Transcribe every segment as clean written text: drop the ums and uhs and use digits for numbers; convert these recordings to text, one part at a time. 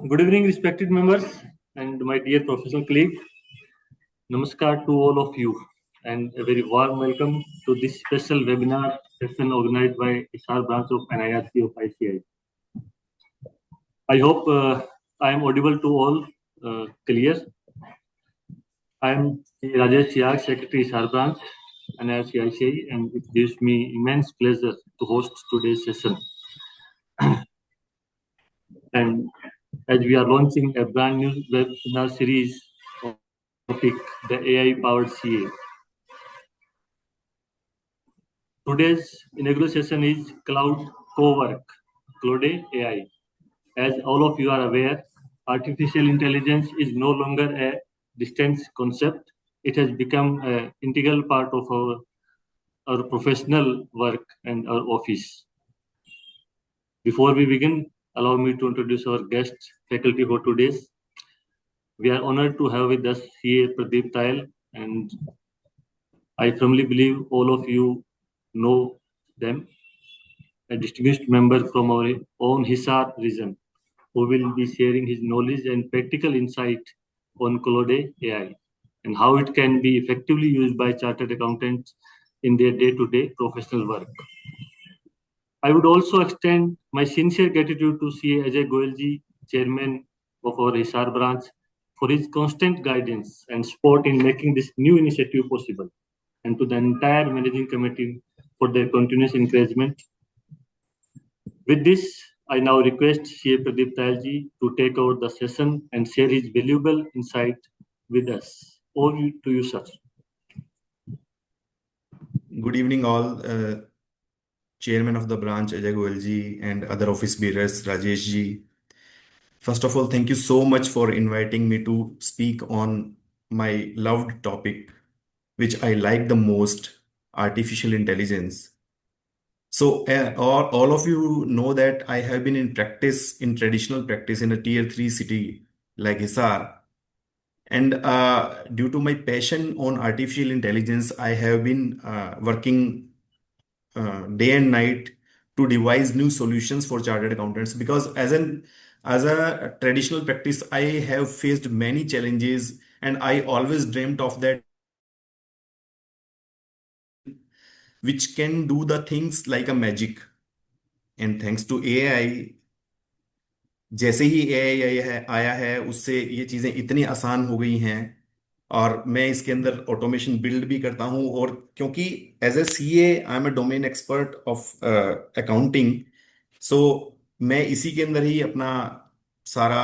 Good evening, respected members and my dear professional colleague. Namaskar to all of you and a very warm welcome to this special webinar session organized by HR branch of NIRC of ICI. I hope I am audible to all clear. I am Rajesh Yag, Secretary HR branch NIRC ICI, and it gives me immense pleasure to host today's session. And as we are launching a brand new webinar series on topic, the AI-powered CA. Today's inaugural session is Cloud Cowork, Claude AI. As all of you are aware, artificial intelligence is no longer a distant concept. It has become an integral part of our professional work and our office. Before we begin, allow me to introduce our guest faculty for today's. We are honored to have with us CA Pradeep Tayal, and I firmly believe all of you know them, a distinguished member from our own Hisar region, who will be sharing his knowledge and practical insight on Claude AI and how it can be effectively used by chartered accountants in their day-to-day professional work. I would also extend my sincere gratitude to CA Ajay Goyalji, Chairman of our Hisar branch, for his constant guidance and support in making this new initiative possible, and to the entire managing committee for their continuous encouragement. With this, I now request CA Pradeep Tayalji to take over the session and share his valuable insight with us. Over to you, sir. Good evening, all. Chairman of the branch, Ajay Goyalji, and other office bearers, Rajesh ji. First of all, thank you so much for inviting me to speak on my loved topic, which I like the most, artificial intelligence. So all of you know that I have been in practice, in traditional practice in a tier 3 city like Hisar. And due to my passion on artificial intelligence, I have been working day and night to devise new solutions for chartered accountants, because as a traditional practice I have faced many challenges, and I always dreamt of that which can do the things like a magic. And thanks to AI, जैसे ही AI आया है उससे ये चीजें इतनी आसान हो गई हैं, और मैं इसके अंदर ऑटोमेशन बिल्ड भी करता हूं। और क्योंकि as a CA I am a domain expert of accounting, so मैं इसी के अंदर ही अपना सारा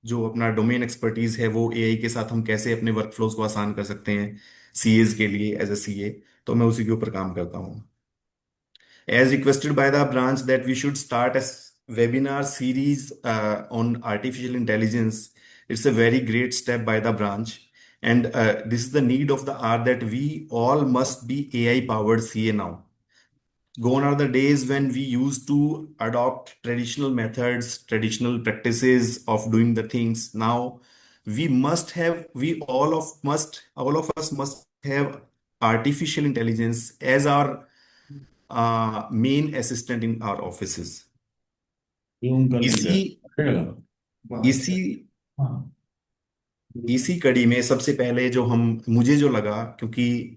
जो अपना डोमेन एक्सपर्टीज है वो एआई के साथ हम कैसे अपने वर्क फ्लोज को आसान कर सकते हैं सीएज के लिए एज ए सीए, तो मैं उसी के ऊपर काम करता हूँ। As requested by the branch that we should start a webinar series on artificial intelligence, it's a very great step by the branch. And this is the need of the hour that we all must be AI powered CA now. Gone are the days when we used to adopt traditional methods, traditional practices of doing the things. Now all of us must have artificial intelligence as our main assistant in our offices. इसी इसी इसी कड़ी में सबसे पहले मुझे जो लगा, क्योंकि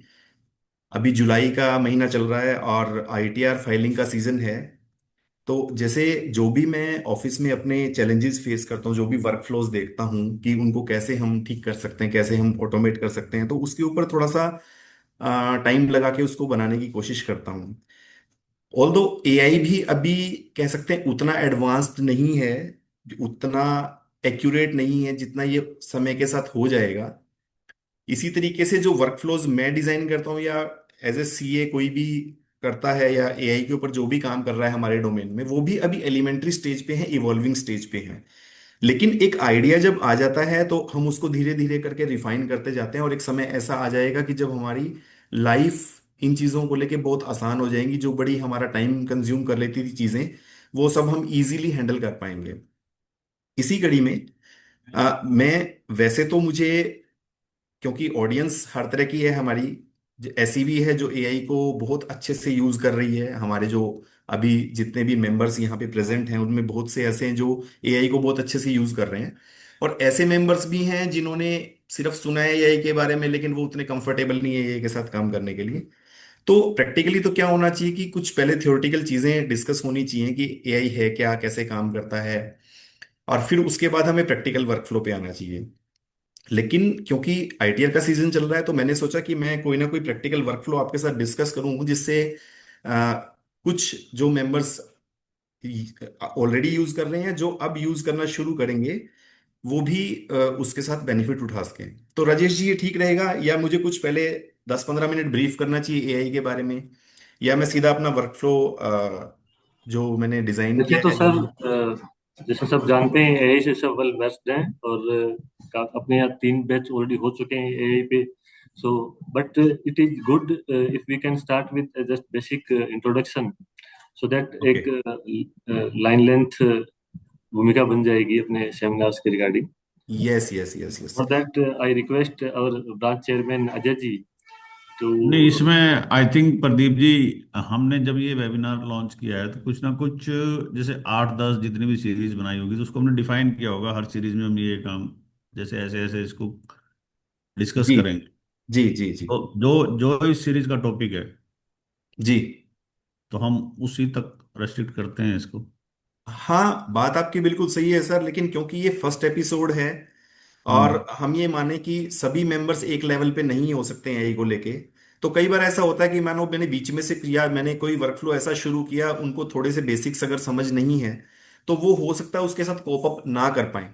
अभी जुलाई का महीना चल रहा है और आईटीआर फाइलिंग का सीजन है, तो जैसे जो भी मैं ऑफिस में अपने चैलेंजेस फेस करता हूँ, जो भी वर्क फ्लोज देखता हूँ कि उनको कैसे हम ठीक कर सकते हैं, कैसे हम ऑटोमेट कर सकते हैं, तो उसके ऊपर थोड़ा सा टाइम लगा के उसको बनाने की कोशिश करता हूँ। ऑल्दो एआई भी अभी कह सकते हैं उतना एडवांस्ड नहीं है, उतना एक्यूरेट नहीं है जितना ये समय के साथ हो जाएगा। इसी तरीके से जो वर्क फ्लोज मैं डिजाइन करता हूँ या एज ए सीए कोई भी करता है, या एआई के ऊपर जो भी काम कर रहा है हमारे डोमेन में, वो भी अभी एलिमेंट्री स्टेज पे है, इवॉल्विंग स्टेज पे है। लेकिन एक आइडिया जब आ जाता है तो हम उसको धीरे धीरे करके रिफाइन करते जाते हैं, और एक समय ऐसा आ जाएगा कि जब हमारी लाइफ इन चीजों को लेके बहुत आसान हो जाएंगी। जो बड़ी हमारा टाइम कंज्यूम कर लेती थी चीजें, वो सब हम इजीली हैंडल कर पाएंगे। इसी कड़ी में मैं वैसे तो मुझे, क्योंकि ऑडियंस हर तरह की है हमारी, ऐसी भी है जो एआई को बहुत अच्छे से यूज कर रही है। हमारे जो अभी जितने भी मेंबर्स यहाँ पे प्रेजेंट हैं उनमें बहुत से ऐसे हैं जो एआई को बहुत अच्छे से यूज कर रहे हैं। और ऐसे मेंबर्स भी हैं जिन्होंने सिर्फ सुना है एआई के बारे में, लेकिन वो उतने कंफर्टेबल नहीं है एआई के साथ काम करने के लिए। तो प्रैक्टिकली तो क्या होना चाहिए कि कुछ पहले थ्योरेटिकल चीजें डिस्कस होनी चाहिए कि एआई है क्या, कैसे काम करता है, और फिर उसके बाद हमें प्रैक्टिकल वर्कफ्लो पे आना चाहिए। लेकिन क्योंकि आईटीआर का सीजन चल रहा है तो मैंने सोचा कि मैं कोई ना कोई प्रैक्टिकल वर्कफ्लो आपके साथ डिस्कस करूं, जिससे आ, कुछ जो मेंबर्स ऑलरेडी यूज कर रहे हैं, जो अब यूज करना शुरू करेंगे, वो भी उसके साथ बेनिफिट उठा सकें। तो राजेश जी, ये ठीक रहेगा या मुझे कुछ पहले 10-15 मिनट ब्रीफ करना चाहिए एआई के बारे में, या मैं सीधा अपना वर्कफ्लो जो मैंने डिजाइन वैसे किया तो है सर जैसे सब जानते हैं एआई से सब वेल वेस्ड हैं, और अपने यहाँ 3 बैच ऑलरेडी हो चुके हैं एआई पे। So but it is good if we can start with just basic introduction, so that okay. एक लाइन लेंथ भूमिका बन जाएगी अपने सेमिनार्स के regarding. Yes yes yes yes. For that I request our branch chairman Ajay ji too. नहीं, इसमें I think Pradeep ji, हमने जब ये वेबिनार लॉन्च किया है तो कुछ ना कुछ जैसे 8-10 जितनी भी सीरीज बनाई होगी तो उसको हमने डिफाइन किया होगा, हर सीरीज में हम ये काम जैसे ऐसे ऐसे इसको डिस्कस जी करेंगे। जी जी जी तो जो जो इस सीरीज का टॉपिक है जी। तो हम उसी तक रेस्ट्रिक्ट करते हैं इसको। हाँ, बात आपकी बिल्कुल सही है सर, लेकिन क्योंकि ये फर्स्ट एपिसोड है और हम्म। हम ये माने कि सभी मेंबर्स एक लेवल पे नहीं हो सकते हैं एआई को लेके, तो कई बार ऐसा होता है कि मानो मैंने बीच में से किया, मैंने कोई वर्कफ्लो ऐसा शुरू किया, उनको थोड़े से बेसिक्स अगर समझ नहीं है तो वो हो सकता है उसके साथ कोप अप ना कर पाए।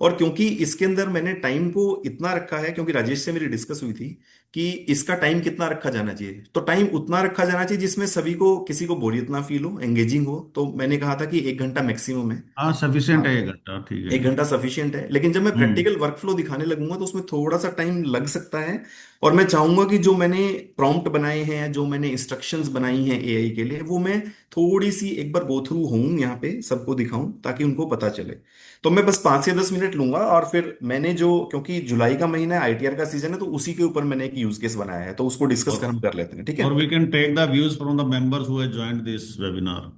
और क्योंकि इसके अंदर मैंने टाइम को इतना रखा है, क्योंकि राजेश से मेरी डिस्कस हुई थी कि इसका टाइम कितना रखा जाना चाहिए, तो टाइम उतना रखा जाना चाहिए जिसमें सभी को, किसी को बोरियत ना फील हो, एंगेजिंग हो। तो मैंने कहा था कि 1 घंटा मैक्सिमम है। हाँ, सफिशियंट है हाँ, 1 घंटा, ठीक है। 1 घंटा सफिशियंट है, लेकिन जब मैं हम्म। प्रैक्टिकल वर्कफ्लो दिखाने लगूंगा तो उसमें थोड़ा सा टाइम लग सकता है। और मैं चाहूंगा कि जो मैंने प्रॉम्प्ट बनाए हैं, जो मैंने इंस्ट्रक्शंस बनाई हैं एआई के लिए, वो मैं थोड़ी सी एक बार गो थ्रू हूं यहाँ पे, सबको दिखाऊं ताकि उनको पता चले। तो मैं बस 5 से 10 मिनट लूंगा, और फिर मैंने जो, क्योंकि जुलाई का महीना है, आईटीआर का सीजन है, तो उसी के ऊपर मैंने एक यूज केस बनाया है, तो उसको डिस्कस और कर हम कर लेते हैं, ठीक है। और we can take the views from the members who have joined this webinar.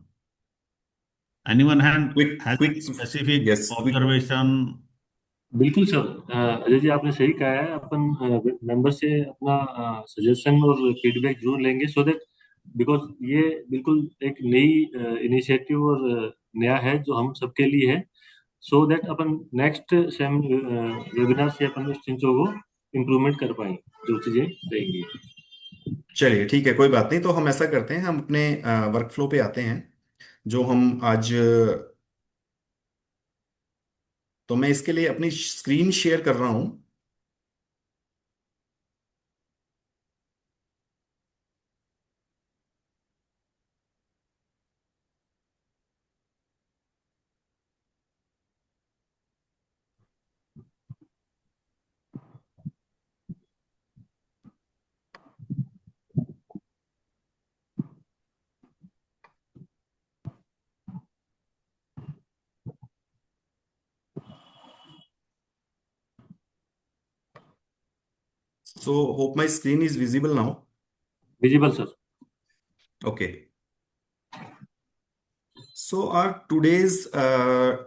Anyone quick has quick. Any specific yes, quick. Observation? बिल्कुल सर, अजय जी आपने सही कहा है। अपन मेंबर से अपना सजेशन और फीडबैक जरूर लेंगे, सो दैट बिकॉज ये बिल्कुल एक नई इनिशिएटिव और नया है जो हम सबके लिए है, so that upon next same webinar से अपन उस चीजों को इम्प्रूवमेंट कर पाए जो चीजें रहेंगी। चलिए ठीक है, कोई बात नहीं, तो हम ऐसा करते हैं, हम अपने वर्कफ्लो पे आते हैं जो हम आज। तो मैं इसके लिए अपनी स्क्रीन शेयर कर रहा हूं। So hope my screen is visible now. Visible sir. Okay. So our today's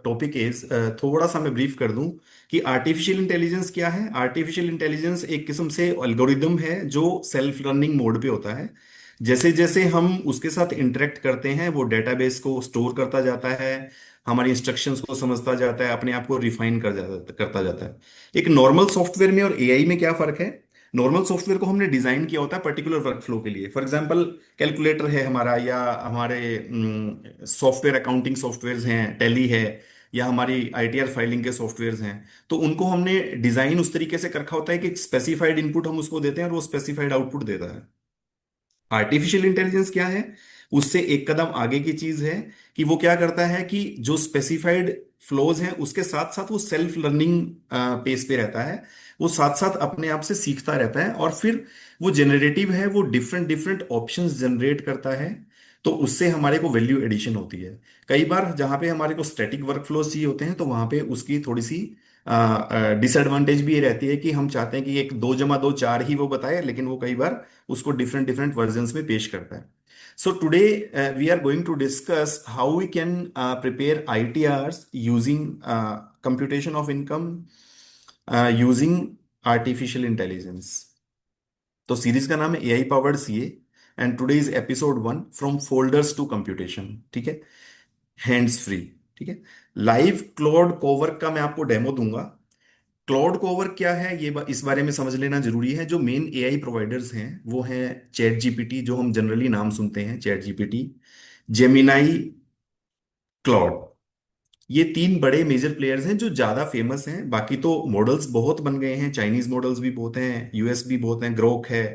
topic is, थोड़ा सा मैं ब्रीफ कर दूं कि आर्टिफिशियल इंटेलिजेंस क्या है। आर्टिफिशियल इंटेलिजेंस एक किस्म से एल्गोरिदम है जो सेल्फ रनिंग मोड पे होता है। जैसे जैसे हम उसके साथ इंटरेक्ट करते हैं, वो डेटाबेस को स्टोर करता जाता है, हमारी इंस्ट्रक्शंस को समझता जाता है, अपने आप को रिफाइन करता जाता है। एक नॉर्मल सॉफ्टवेयर में और एआई में क्या फर्क है? नॉर्मल सॉफ्टवेयर को हमने डिजाइन किया होता है पर्टिकुलर वर्कफ्लो के लिए। फॉर एग्जांपल, कैलकुलेटर है हमारा, या हमारे सॉफ्टवेयर, अकाउंटिंग सॉफ्टवेयर्स हैं, टैली है, या हमारी आईटीआर फाइलिंग के सॉफ्टवेयर्स हैं, तो उनको हमने डिजाइन उस तरीके से कर रखा होता है कि स्पेसिफाइड इनपुट हम उसको देते हैं और वो स्पेसिफाइड आउटपुट देता है। आर्टिफिशियल इंटेलिजेंस क्या है? उससे एक कदम आगे की चीज है कि वो क्या करता है कि जो स्पेसिफाइड फ्लोज हैं उसके साथ साथ वो सेल्फ लर्निंग पेस पे रहता है, वो साथ साथ अपने आप से सीखता रहता है, और फिर वो जेनरेटिव है, वो डिफरेंट डिफरेंट ऑप्शंस जनरेट करता है। तो उससे हमारे को वैल्यू एडिशन होती है। कई बार जहां पे हमारे को स्टैटिक वर्कफ्लोज चाहिए होते हैं तो वहां पे उसकी थोड़ी सी डिसएडवांटेज भी ये रहती है कि हम चाहते हैं कि एक 2+2 4 ही वो बताए, लेकिन वो कई बार उसको डिफरेंट डिफरेंट वर्जन्स में पेश करता है. So today we are going to discuss how we can prepare ITRs using computation of income using artificial intelligence. तो सीरीज का नाम है AI powered CA, and today is episode 1 from folders to computation. ठीक है, हैंड्स फ्री. ठीक है, live cloud Cowork का मैं आपको डेमो दूंगा. क्लाउड कोवर्क क्या है ये इस बारे में समझ लेना जरूरी है. जो मेन AI प्रोवाइडर्स हैं वो हैं चैट जीपीटी, जो हम जनरली नाम सुनते हैं, चैट जीपीटी, जेमिनाई, क्लाउड. ये 3 बड़े मेजर प्लेयर्स हैं जो ज्यादा फेमस हैं. बाकी तो मॉडल्स बहुत बन गए हैं, चाइनीज मॉडल्स भी बहुत हैं, US भी बहुत हैं, ग्रोक है,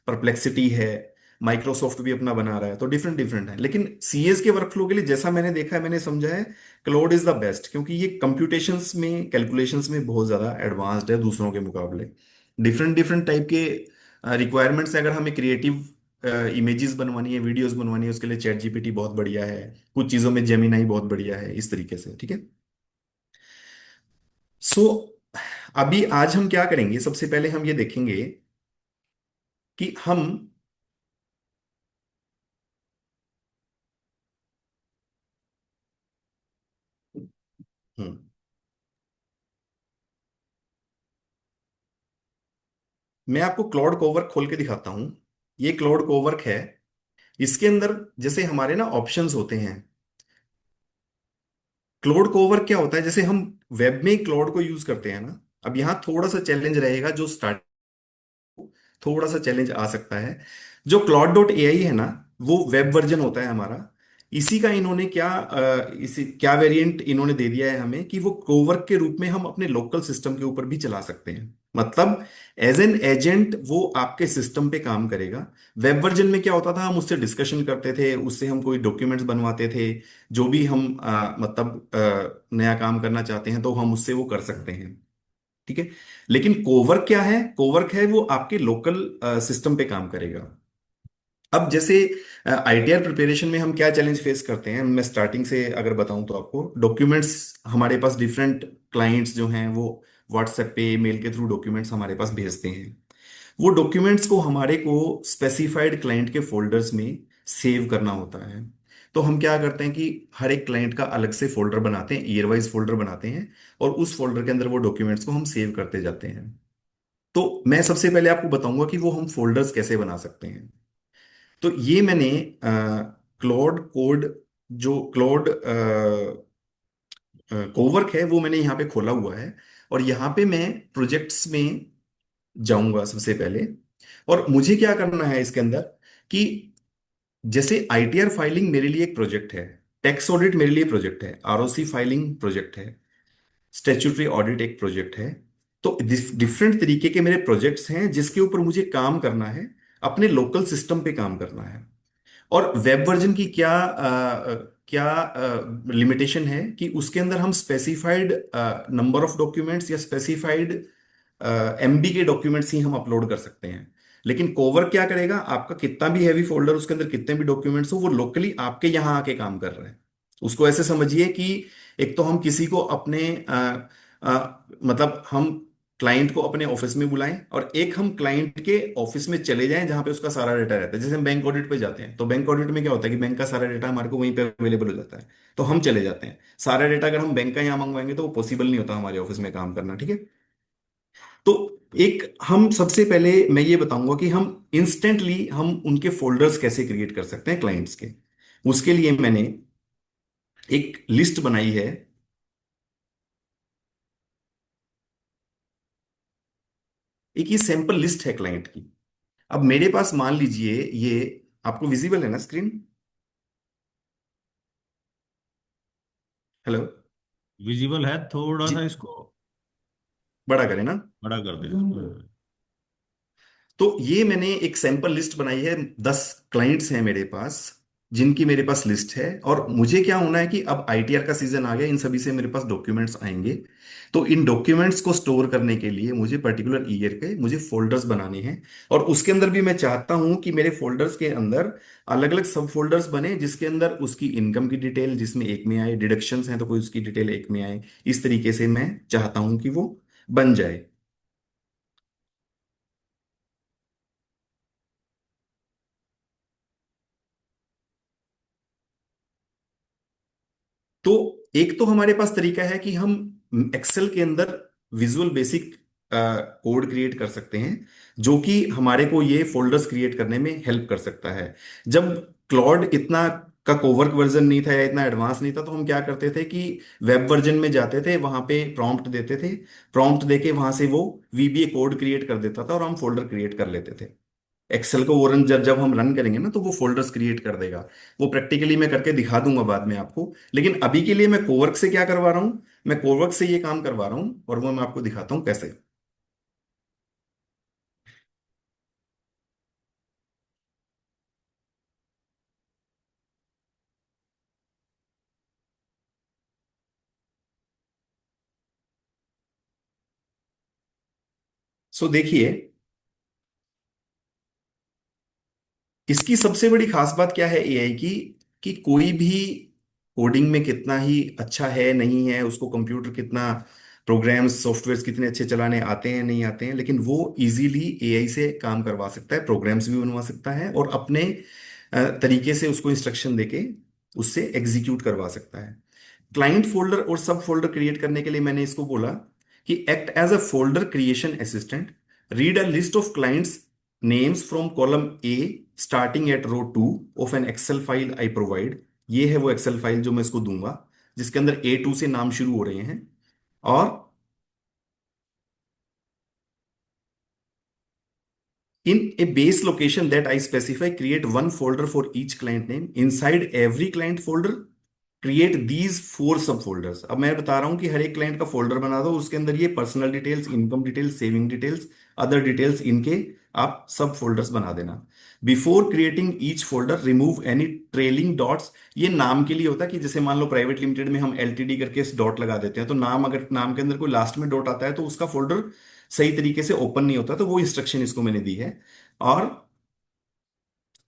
परप्लेक्सिटी है, माइक्रोसॉफ्ट भी अपना बना रहा है. तो डिफरेंट डिफरेंट है, लेकिन CS के वर्कफ्लो के लिए जैसा मैंने देखा है, मैंने समझा है, क्लाउड इज द बेस्ट, क्योंकि ये कंप्यूटेशंस में, कैलकुलेशंस में बहुत ज्यादा एडवांस्ड है दूसरों के मुकाबले. डिफरेंट डिफरेंट टाइप के रिक्वायरमेंट्स है. अगर हमें क्रिएटिव इमेजेस बनवानी है, वीडियोस बनवानी है, उसके लिए चैट जीपीटी बहुत बढ़िया है. कुछ चीजों में जेमिनाई बहुत बढ़िया है, इस तरीके से. ठीक है. सो अभी आज हम क्या करेंगे, सबसे पहले हम ये देखेंगे कि हम हम्म, मैं आपको क्लाउड कोवर्क खोल के दिखाता हूं. ये क्लाउड कोवर्क है. इसके अंदर जैसे हमारे ना ऑप्शंस होते हैं. क्लाउड कोवर्क क्या होता है, जैसे हम वेब में क्लाउड को यूज करते हैं ना. अब यहाँ थोड़ा सा चैलेंज रहेगा, जो स्टार्ट थोड़ा सा चैलेंज आ सकता है. जो क्लॉड.ai है ना, वो वेब वर्जन होता है हमारा. इसी का इन्होंने क्या इसी क्या वेरिएंट इन्होंने दे दिया है हमें, कि वो कोवर्क के रूप में हम अपने लोकल सिस्टम के ऊपर भी चला सकते हैं. मतलब एज एन एजेंट वो आपके सिस्टम पे काम करेगा. वेब वर्जन में क्या होता था, हम उससे डिस्कशन करते थे, उससे हम कोई डॉक्यूमेंट्स बनवाते थे. जो भी हम मतलब नया काम करना चाहते हैं तो हम उससे वो कर सकते हैं. ठीक है. लेकिन कोवर्क क्या है, कोवर्क है वो आपके लोकल सिस्टम पे काम करेगा. अब जैसे ITR प्रिपरेशन में हम क्या चैलेंज फेस करते हैं, मैं स्टार्टिंग से अगर बताऊं तो आपको, डॉक्यूमेंट्स हमारे पास डिफरेंट क्लाइंट्स जो हैं वो व्हाट्सएप पे, मेल के थ्रू डॉक्यूमेंट्स हमारे पास भेजते हैं. वो डॉक्यूमेंट्स को हमारे को स्पेसिफाइड क्लाइंट के फोल्डर्स में सेव करना होता है. तो हम क्या करते हैं कि हर एक क्लाइंट का अलग से फोल्डर बनाते हैं, ईयर वाइज फोल्डर बनाते हैं, और उस फोल्डर के अंदर वो डॉक्यूमेंट्स को हम सेव करते जाते हैं. तो मैं सबसे पहले आपको बताऊंगा कि वो हम फोल्डर्स कैसे बना सकते हैं. तो ये मैंने क्लाउड कोड, जो क्लाउड कोवर्क है, वो मैंने यहाँ पे खोला हुआ है. और यहाँ पे मैं प्रोजेक्ट्स में जाऊंगा सबसे पहले. और मुझे क्या करना है इसके अंदर, कि जैसे ITR फाइलिंग मेरे लिए एक प्रोजेक्ट है, टैक्स ऑडिट मेरे लिए प्रोजेक्ट है, ROC फाइलिंग प्रोजेक्ट है, स्टेच्यूटरी ऑडिट एक प्रोजेक्ट है. तो डिफरेंट तरीके के मेरे प्रोजेक्ट्स हैं जिसके ऊपर मुझे काम करना है, अपने लोकल सिस्टम पे काम करना है. और वेब वर्जन की क्या लिमिटेशन है, कि उसके अंदर हम स्पेसिफाइड नंबर ऑफ डॉक्यूमेंट्स या स्पेसिफाइड MB के डॉक्यूमेंट्स ही हम अपलोड कर सकते हैं. लेकिन कोवर क्या करेगा, आपका कितना भी हैवी फोल्डर, उसके अंदर कितने भी डॉक्यूमेंट्स हो, वो लोकली आपके यहाँ आके काम कर रहा है. उसको ऐसे समझिए कि एक तो हम किसी को अपने मतलब हम क्लाइंट को अपने ऑफिस में बुलाएं, और एक हम क्लाइंट के ऑफिस में चले जाएं जहां पे उसका सारा डेटा रहता है. जैसे हम बैंक ऑडिट पे जाते हैं, तो बैंक ऑडिट में क्या होता है कि बैंक का सारा डेटा हमारे को वहीं पे अवेलेबल हो जाता है. तो हम चले जाते हैं. सारा डेटा अगर हम बैंक का यहाँ मंगवाएंगे तो वो पॉसिबल नहीं होता हमारे ऑफिस में काम करना. ठीक है. तो एक हम सबसे पहले मैं ये बताऊंगा कि हम इंस्टेंटली हम उनके फोल्डर्स कैसे क्रिएट कर सकते हैं क्लाइंट्स के. उसके लिए मैंने एक लिस्ट बनाई है. एक ये सैंपल लिस्ट है क्लाइंट की. अब मेरे पास मान लीजिए, ये आपको विजिबल है ना स्क्रीन? हेलो? विजिबल है, थोड़ा सा जी, इसको बड़ा करें ना. बड़ा कर देगा। तो ये मैंने एक सैंपल लिस्ट बनाई है, 10 क्लाइंट्स हैं मेरे पास. जिनकी मेरे पास लिस्ट है। और मुझे क्या होना है कि अब आईटीआर का सीजन आ गया, इन सभी से मेरे पास डॉक्यूमेंट्स आएंगे। तो इन डॉक्यूमेंट्स को स्टोर करने के लिए मुझे पर्टिकुलर ईयर के मुझे फोल्डर्स बनाने हैं। और उसके अंदर भी मैं चाहता हूं कि मेरे फोल्डर्स के अंदर अलग अलग सब फोल्डर्स बने, जिसके अंदर उसकी इनकम की डिटेल जिसमें एक में आए, डिडक्शंस हैं तो कोई उसकी डिटेल एक में आए। इस तरीके से मैं चाहता हूं कि वो बन जाए। तो एक तो हमारे पास तरीका है कि हम एक्सेल के अंदर विजुअल बेसिक कोड क्रिएट कर सकते हैं, जो कि हमारे को ये फोल्डर्स क्रिएट करने में हेल्प कर सकता है। जब क्लॉड इतना का कोवर्क वर्जन नहीं था या इतना एडवांस नहीं था, तो हम क्या करते थे कि वेब वर्जन में जाते थे, वहां पे प्रॉम्प्ट देते थे, प्रॉम्प्ट देके वहां से वो वीबीए कोड क्रिएट कर देता था और हम फोल्डर क्रिएट कर लेते थे। एक्सेल को वो रन जब जब हम रन करेंगे ना, तो वो फोल्डर्स क्रिएट कर देगा। वो प्रैक्टिकली मैं करके दिखा दूंगा बाद में आपको। लेकिन अभी के लिए मैं कोवर्क से क्या करवा रहा हूँ, मैं कोवर्क से ये काम करवा रहा हूँ, और वो मैं आपको दिखाता हूँ कैसे। सो देखिए, इसकी सबसे बड़ी खास बात क्या है एआई की, कि कोई भी कोडिंग में कितना ही अच्छा है नहीं है, उसको कंप्यूटर कितना प्रोग्राम्स सॉफ्टवेयर्स कितने अच्छे चलाने आते हैं नहीं आते हैं, लेकिन वो इजीली एआई से काम करवा सकता है, प्रोग्राम्स भी बनवा सकता है, और अपने तरीके से उसको इंस्ट्रक्शन देके उससे एग्जीक्यूट करवा सकता है। क्लाइंट फोल्डर और सब फोल्डर क्रिएट करने के लिए मैंने इसको बोला कि act as a folder creation assistant, read a list of clients names from column A starting at row 2 of an Excel file I provide. ये है वो एक्सेल फाइल जो मैं इसको दूंगा, जिसके अंदर A2 से नाम शुरू हो रहे हैं। और in a base location that I specify, create one folder for each client name. Inside every client folder, create these four subfolders. अब मैं बता रहा हूं कि हर एक क्लाइंट का फोल्डर बना दो, उसके अंदर ये personal details, income details, saving details, other details, इनके आप सब फोल्डर्स बना देना। Before creating each folder, remove any trailing dots. ये नाम के लिए होता है कि जैसे मान लो प्राइवेट लिमिटेड में हम एलटीडी करके डॉट लगा देते हैं, तो नाम अगर नाम के अंदर कोई लास्ट में डॉट आता है तो उसका फोल्डर सही तरीके से ओपन नहीं होता, तो वो इंस्ट्रक्शन इसको मैंने दी है। और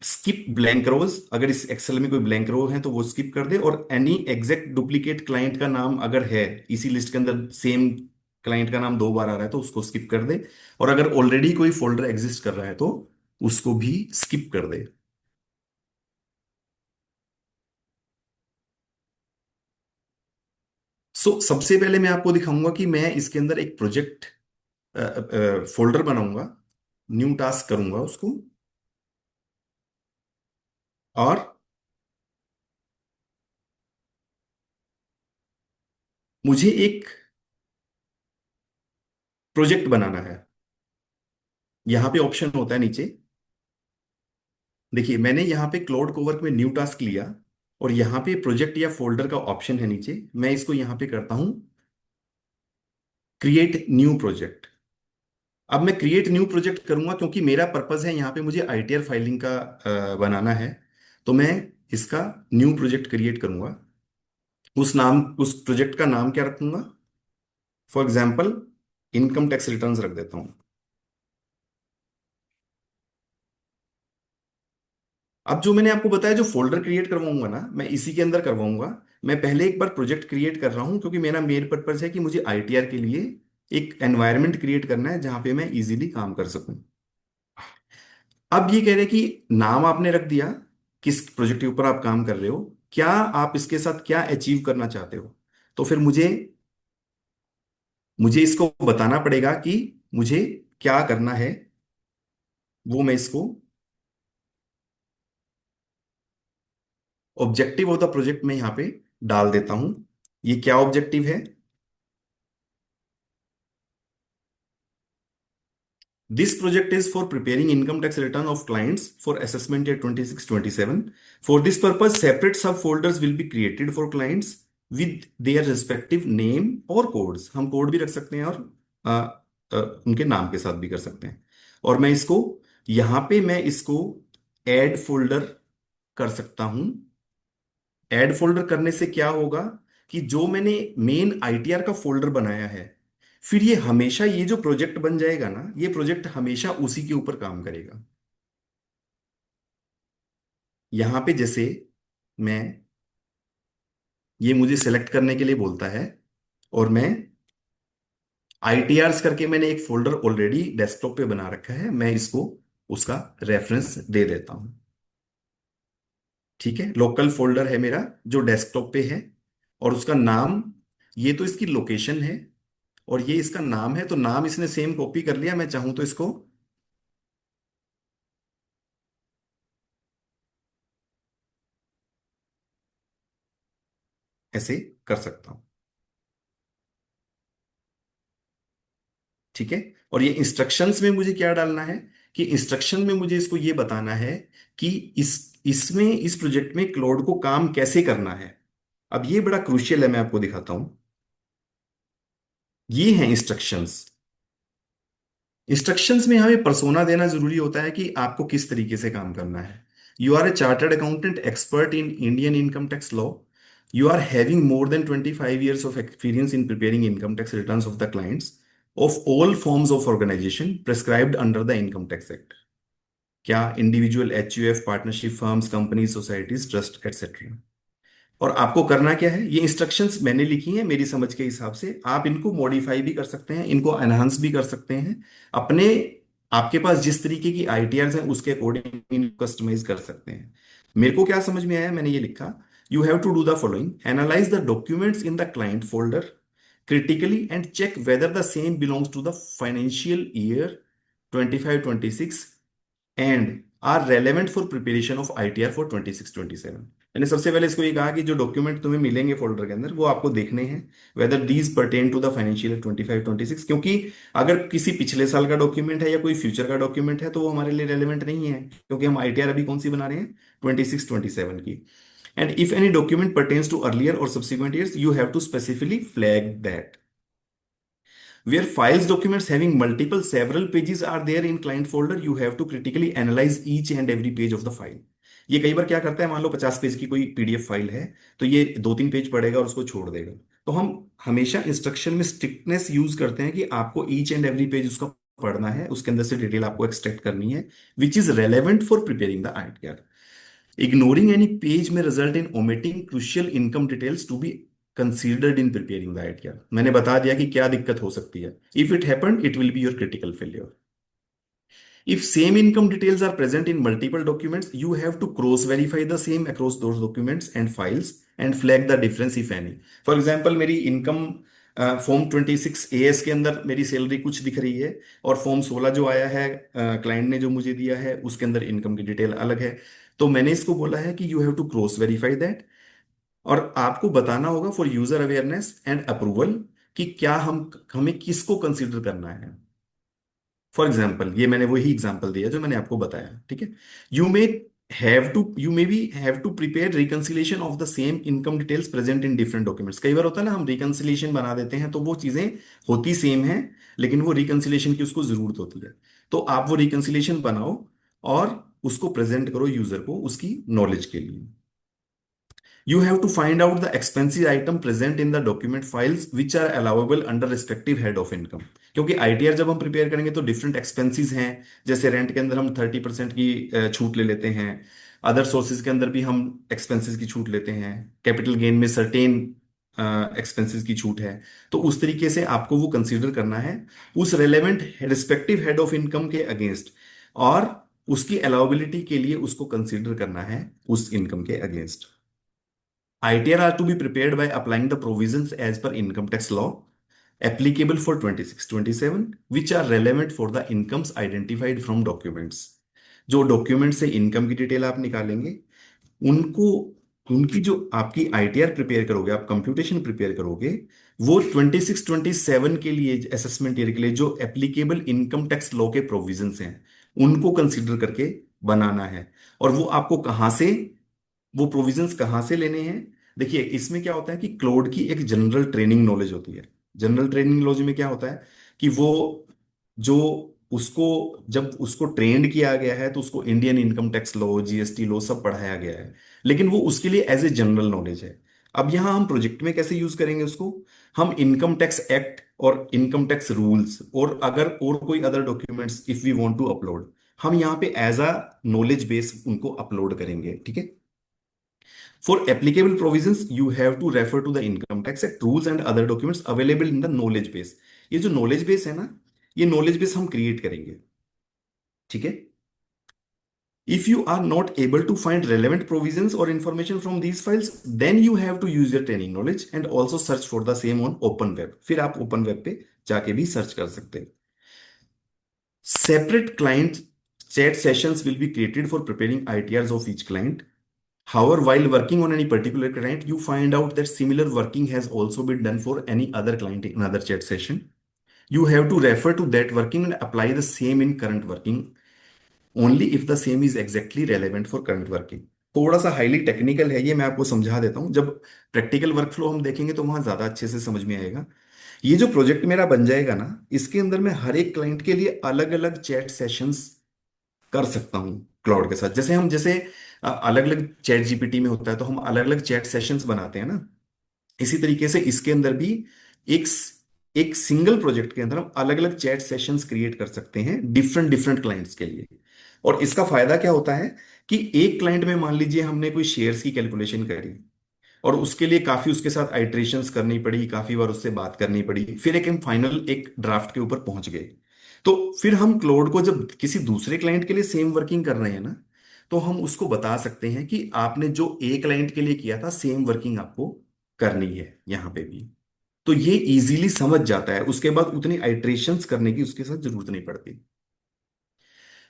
स्किप ब्लैंक रोज, अगर इस एक्सेल में कोई ब्लैंक रो है तो वो स्किप कर दे। और एनी एग्जैक्ट डुप्लीकेट क्लाइंट का नाम अगर है इसी लिस्ट के अंदर, सेम क्लाइंट का नाम 2 बार आ रहा है, तो उसको स्किप कर दे। और अगर ऑलरेडी कोई फोल्डर एग्जिस्ट कर रहा है तो उसको भी स्किप कर दे। सबसे पहले मैं आपको दिखाऊंगा कि मैं इसके अंदर एक प्रोजेक्ट फोल्डर बनाऊंगा, न्यू टास्क करूंगा उसको, और मुझे एक प्रोजेक्ट बनाना है। यहां पे ऑप्शन होता है नीचे, देखिए मैंने यहाँ पे क्लाउड कोवर्क में न्यू टास्क लिया, और यहाँ पे प्रोजेक्ट या फोल्डर का ऑप्शन है नीचे। मैं इसको यहाँ पे करता हूँ क्रिएट न्यू प्रोजेक्ट। अब मैं क्रिएट न्यू प्रोजेक्ट करूंगा क्योंकि मेरा पर्पज है यहाँ पे मुझे आईटीआर फाइलिंग का बनाना है। तो मैं इसका न्यू प्रोजेक्ट क्रिएट करूंगा। उस प्रोजेक्ट का नाम क्या रखूंगा, for example income tax returns रख देता हूँ। अब जो मैंने आपको बताया, जो फोल्डर क्रिएट करवाऊंगा ना, मैं इसी के अंदर करवाऊंगा। मैं पहले एक बार प्रोजेक्ट क्रिएट कर रहा हूं क्योंकि मेरा मेन पर्पज है कि मुझे आईटीआर के लिए एक एनवायरनमेंट क्रिएट करना है जहां पे मैं इजीली काम कर सकूं। अब ये कह रहे हैं कि नाम आपने रख दिया, किस प्रोजेक्ट के ऊपर आप काम कर रहे हो, क्या आप इसके साथ क्या अचीव करना चाहते हो। तो फिर मुझे मुझे इसको बताना पड़ेगा कि मुझे क्या करना है। वो मैं इसको ऑब्जेक्टिव ऑफ द प्रोजेक्ट में यहां पे डाल देता हूं। ये क्या ऑब्जेक्टिव है, this project is for preparing income tax return of clients for assessment year 26-27. For this purpose, separate subfolders will be created for clients with their respective name और codes। हम कोड भी रख सकते हैं, और अ, उनके नाम के साथ भी कर सकते हैं। और मैं इसको यहाँ पे मैं इसको ऐड फोल्डर कर सकता हूं। ऐड फोल्डर करने से क्या होगा कि जो मैंने मेन आईटीआर का फोल्डर बनाया है, फिर ये हमेशा ये जो प्रोजेक्ट बन जाएगा ना, ये प्रोजेक्ट हमेशा उसी के ऊपर काम करेगा। यहां पे जैसे मैं, ये मुझे सेलेक्ट करने के लिए बोलता है, और मैं आईटीआरस करके मैंने एक फोल्डर ऑलरेडी डेस्कटॉप पे बना रखा है, मैं इसको उसका रेफरेंस दे देता हूं। ठीक है, लोकल फोल्डर है मेरा जो डेस्कटॉप पे है, और उसका नाम, ये तो इसकी लोकेशन है और ये इसका नाम है, तो नाम इसने सेम कॉपी कर लिया। मैं चाहूं तो इसको ऐसे कर सकता हूं। ठीक है, और ये इंस्ट्रक्शंस में मुझे क्या डालना है कि इंस्ट्रक्शन में मुझे इसको ये बताना है कि इसमें इस प्रोजेक्ट में क्लाउड को काम कैसे करना है। अब ये बड़ा क्रूशियल है, मैं आपको दिखाता हूं। ये है इंस्ट्रक्शंस। इंस्ट्रक्शंस में हमें पर्सोना देना जरूरी होता है कि आपको किस तरीके से काम करना है। You are a chartered accountant expert in Indian income tax law. You are having more than 25 years of experience in preparing income tax returns of the clients of all forms of organization prescribed under the Income Tax Act. क्या individual, HUF, partnership firms, companies, societies, trust, etcetera. और आपको करना क्या है, ये instructions मैंने लिखी हैं मेरी समझ के हिसाब से, आप इनको मॉडिफाई भी कर सकते हैं, इनको एनहांस भी कर सकते हैं अपने, आपके पास जिस तरीके की आईटीआर हैं उसके अकॉर्डिंग इनको कस्टमाइज कर सकते हैं। मेरे को क्या समझ में आया, मैंने ये लिखा, you have to do the following: analyse the documents in the client folder critically and check whether the same belongs to the financial year 25-26 and are relevant for preparation of ITR for 26-27। मैंने सबसे पहले इसको ये कहा कि जो document तुम्हें मिलेंगे फोल्डर के अंदर वो आपको देखने हैं whether these pertain to the financial 25-26, क्योंकि अगर किसी पिछले साल का डॉक्यूमेंट है या कोई फ्यूचर का डॉक्यूमेंट है तो वो हमारे लिए रेलेवेंट नहीं है, क्योंकि हम आईटीआर अभी कौन सी बना रहे हैं, 26-27 की। And if any document pertains to earlier और subsequent years you have to specifically flag that. Where files documents having multiple several pages are there in client folder, you have to critically analyze each and every page of the file। ये कई बार क्या करता है, मान लो 50 page की कोई PDF file है, तो ये 2-3 पेज पढ़ेगा और उसको छोड़ देगा। तो हम हमेशा इंस्ट्रक्शन में स्ट्रिक्टनेस यूज करते हैं कि आपको ईच एंड एवरी पेज उसका पढ़ना है, उसके अंदर से डिटेल आपको एक्सट्रैक्ट करनी है which is relevant for preparing the ITR. Ignoring any page may result in omitting crucial income details to be considered in preparing the ITR। मैंने बता दिया कि क्या दिक्कत हो सकती है। If it happened, it will be your critical failure। If same income details are present in multiple documents, you have to cross-verify the same across those documents and files and flag the difference if any। For example, मेरी income form 26 AS के अंदर मेरी salary कुछ दिख रही है, और form 16 जो आया है क्लाइंट ने जो मुझे दिया है उसके अंदर इनकम की डिटेल अलग है। तो मैंने इसको बोला है कि you have to cross verify that, और आपको बताना होगा for user awareness and approval कि क्या हमें किसको कंसीडर करना है। फॉर एग्जाम्पल, ये मैंने वही एग्जाम्पल दिया जो मैंने आपको बताया। ठीक है, you may be have to prepare reconciliation of the same income details present in different documents. कई बार होता है ना, हम रिकंसिलिएशन बना देते हैं तो वो चीजें होती सेम है, लेकिन वो रिकंसिलिएशन की उसको जरूरत होती है। तो आप वो रिकंसिलिएशन बनाओ और उसको प्रेजेंट करो यूजर को उसकी नॉलेज के लिए। You have to find out the expenses item present in the document files which are allowable under respective head of income। क्योंकि आईटीआर जब हम प्रिपेयर करेंगे तो डिफरेंट एक्सपेंसेस हैं, जैसे रेंट के अंदर हम 30% की छूट ले लेते हैं, अदर सोर्सेज के अंदर भी हम एक्सपेंसेस की छूट लेते हैं, कैपिटल गेन में सर्टेन एक्सपेंसेस की छूट है। तो उस तरीके से आपको वो कंसीडर करना है उस relevant respective head of income के अगेंस्ट, और उसकी अलाउबिलिटी के लिए उसको कंसीडर करना है उस इनकम के against. ITR are to be prepared by applying the provisions as per income tax law applicable for 26-27 which are relevant for the incomes identified from documents। जो डॉक्यूमेंट से इनकम की डिटेल आप निकालेंगे, उनको, उनकी जो आपकी आईटीआर प्रिपेयर करोगे, आप कंप्यूटेशन प्रिपेयर करोगे, वो 26-27 के लिए असेसमेंट ईयर के लिए जो एप्लीकेबल इनकम टैक्स लॉ के प्रोविजंस हैं उनको कंसीडर करके बनाना है। और वो आपको कहाँ से, वो प्रोविजंस कहाँ से लेने हैं, देखिए इसमें क्या होता है कि क्लाउड की एक जनरल ट्रेनिंग नॉलेज होती है। जनरल ट्रेनिंग नॉलेज में क्या होता है कि वो जो उसको जब उसको ट्रेंड किया गया है तो उसको Indian income tax law, GST law सब पढ़ाया गया है, लेकिन वो उसके लिए एज ए जनरल नॉलेज है। अब यहाँ हम प्रोजेक्ट में कैसे यूज करेंगे उसको? हम इनकम टैक्स एक्ट और इनकम टैक्स रूल्स और अगर और कोई other documents if we want to upload, हम यहाँ पे एज अ नॉलेज बेस उनको अपलोड करेंगे, ठीक है। For applicable provisions, you have to refer to the Income Tax Act rules and other documents available in the knowledge base। ये जो knowledge base है ना, ये knowledge base हम create करेंगे, ठीक है। If you are not able to find relevant provisions or information from these files, then you have to use your training knowledge and also search for the same on open web। फिर आप open web पे जाके भी search कर सकते हैं। Separate client chat sessions will be created for preparing ITRs of each client। However, while working on any particular client, you find out that similar working has also been done for any other client in another chat session। You have to refer to that working and apply the same in current working only if the same is exactly relevant for current working। थोड़ा सा highly technical है ये, मैं आपको समझा देता हूँ। जब प्रैक्टिकल वर्कफ्लो हम देखेंगे तो वहां ज्यादा अच्छे से समझ में आएगा। ये जो प्रोजेक्ट मेरा बन जाएगा ना, इसके अंदर मैं हर एक क्लाइंट के लिए अलग अलग चैट सेशंस कर सकता हूँ क्लाउड के साथ। जैसे अलग अलग चैट जीपीटी में होता है तो हम अलग अलग चैट सेशंस बनाते हैं ना, इसी तरीके से इसके अंदर भी एक एक सिंगल प्रोजेक्ट के अंदर हम अलग अलग चैट सेशंस क्रिएट कर सकते हैं डिफरेंट डिफरेंट क्लाइंट्स के लिए। और इसका फायदा क्या होता है कि एक क्लाइंट में मान लीजिए हमने कोई शेयर्स की कैलकुलेशन करी और उसके लिए काफी उसके साथ आइट्रेशंस करनी पड़ी, काफी बार उससे बात करनी पड़ी, फिर एक हम फाइनल एक ड्राफ्ट के ऊपर पहुंच गए। तो फिर हम क्लोड को जब किसी दूसरे क्लाइंट के लिए सेम वर्किंग कर रहे हैं ना, तो हम उसको बता सकते हैं कि आपने जो ए क्लाइंट के लिए किया था सेम वर्किंग आपको करनी है यहां पे भी। तो ये इजीली समझ जाता है, उसके बाद उतनी आइट्रेशंस करने की उसके साथ जरूरत नहीं पड़ती।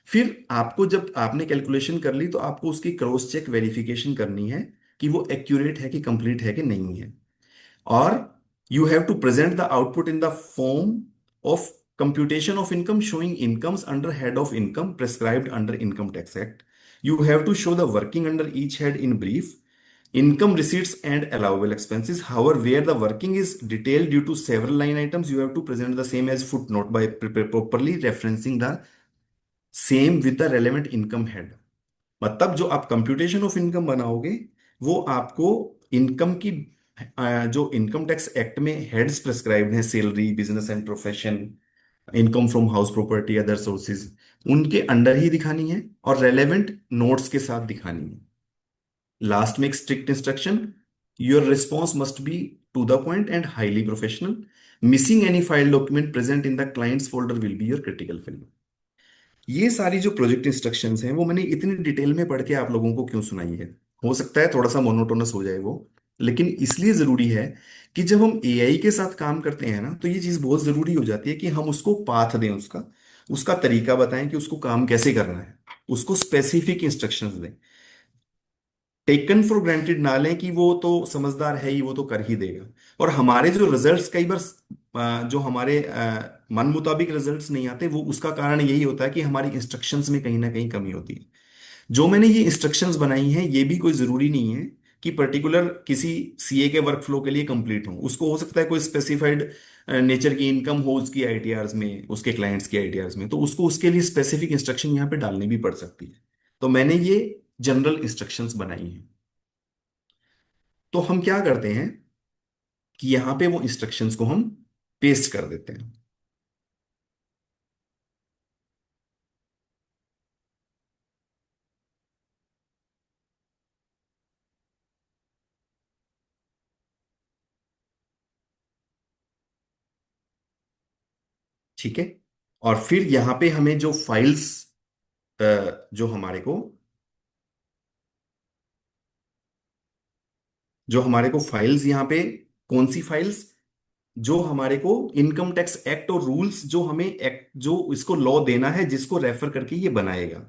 फिर आपको जब आपने कैलकुलेशन कर ली तो आपको उसकी क्रॉस चेक वेरिफिकेशन करनी है कि वो एक्यूरेट है कि कंप्लीट है कि नहीं है। और you have to present the output in the form of computation of income showing incomes under head of income prescribed under Income Tax Act। You have to show the working under each head in brief, income receipts and allowable expenses। However, where the working is detailed due to several line items, you have to present the same as footnote by properly referencing the same with the relevant income head। मतलब जो आप computation of income बनाओगे वो आपको income की जो income tax act में heads prescribed हैं, salary, business and profession, income from house property, other sources, उनके अंडर ही दिखानी है और रेलेवेंट नोट्स के साथ दिखानी है। लास्ट में एक strict instruction, your response must be to the point and highly professional. Missing any file document present in the clients folder will be your critical fail. ये सारी जो प्रोजेक्ट इंस्ट्रक्शंस हैं वो मैंने इतनी डिटेल में पढ़ के आप लोगों को क्यों सुनाई है? हो सकता है थोड़ा सा मोनोटोनस हो जाए वो, लेकिन इसलिए जरूरी है कि जब हम एआई के साथ काम करते हैं ना, तो ये चीज बहुत जरूरी हो जाती है कि हम उसको पाथ दें, उसका उसका तरीका बताएं कि उसको काम कैसे करना है, उसको स्पेसिफिक इंस्ट्रक्शंस दें। टेकन फॉर ग्रांटेड ना लें कि वो तो समझदार है ही, वो तो कर ही देगा। और हमारे जो रिजल्ट्स कई बार जो हमारे मन मुताबिक रिजल्ट्स नहीं आते, वो उसका कारण यही होता है कि हमारी इंस्ट्रक्शंस में कहीं ना कहीं कमी होती है। जो मैंने ये इंस्ट्रक्शंस बनाई हैं ये भी कोई जरूरी नहीं है कि पर्टिकुलर किसी सीए के वर्कफ्लो के लिए कंप्लीट हो। उसको हो सकता है कोई स्पेसिफाइड नेचर की इनकम हो उसकी आईटीआरस में, उसके क्लाइंट्स की आईटीआरस में, तो उसको उसके लिए स्पेसिफिक इंस्ट्रक्शन यहाँ पे डालनी भी पड़ सकती है। तो मैंने ये जनरल इंस्ट्रक्शंस बनाई हैं। तो हम क्या करते हैं कि यहां पे वो इंस्ट्रक्शंस को हम पेस्ट कर देते हैं। ठीक है। और फिर यहां पे हमें जो फाइल्स जो हमारे को फाइल्स यहाँ पे कौन सी फाइल्स, जो हमारे को इनकम टैक्स एक्ट और रूल्स जो हमें एक्ट जो इसको लॉ देना है जिसको रेफर करके ये बनाएगा।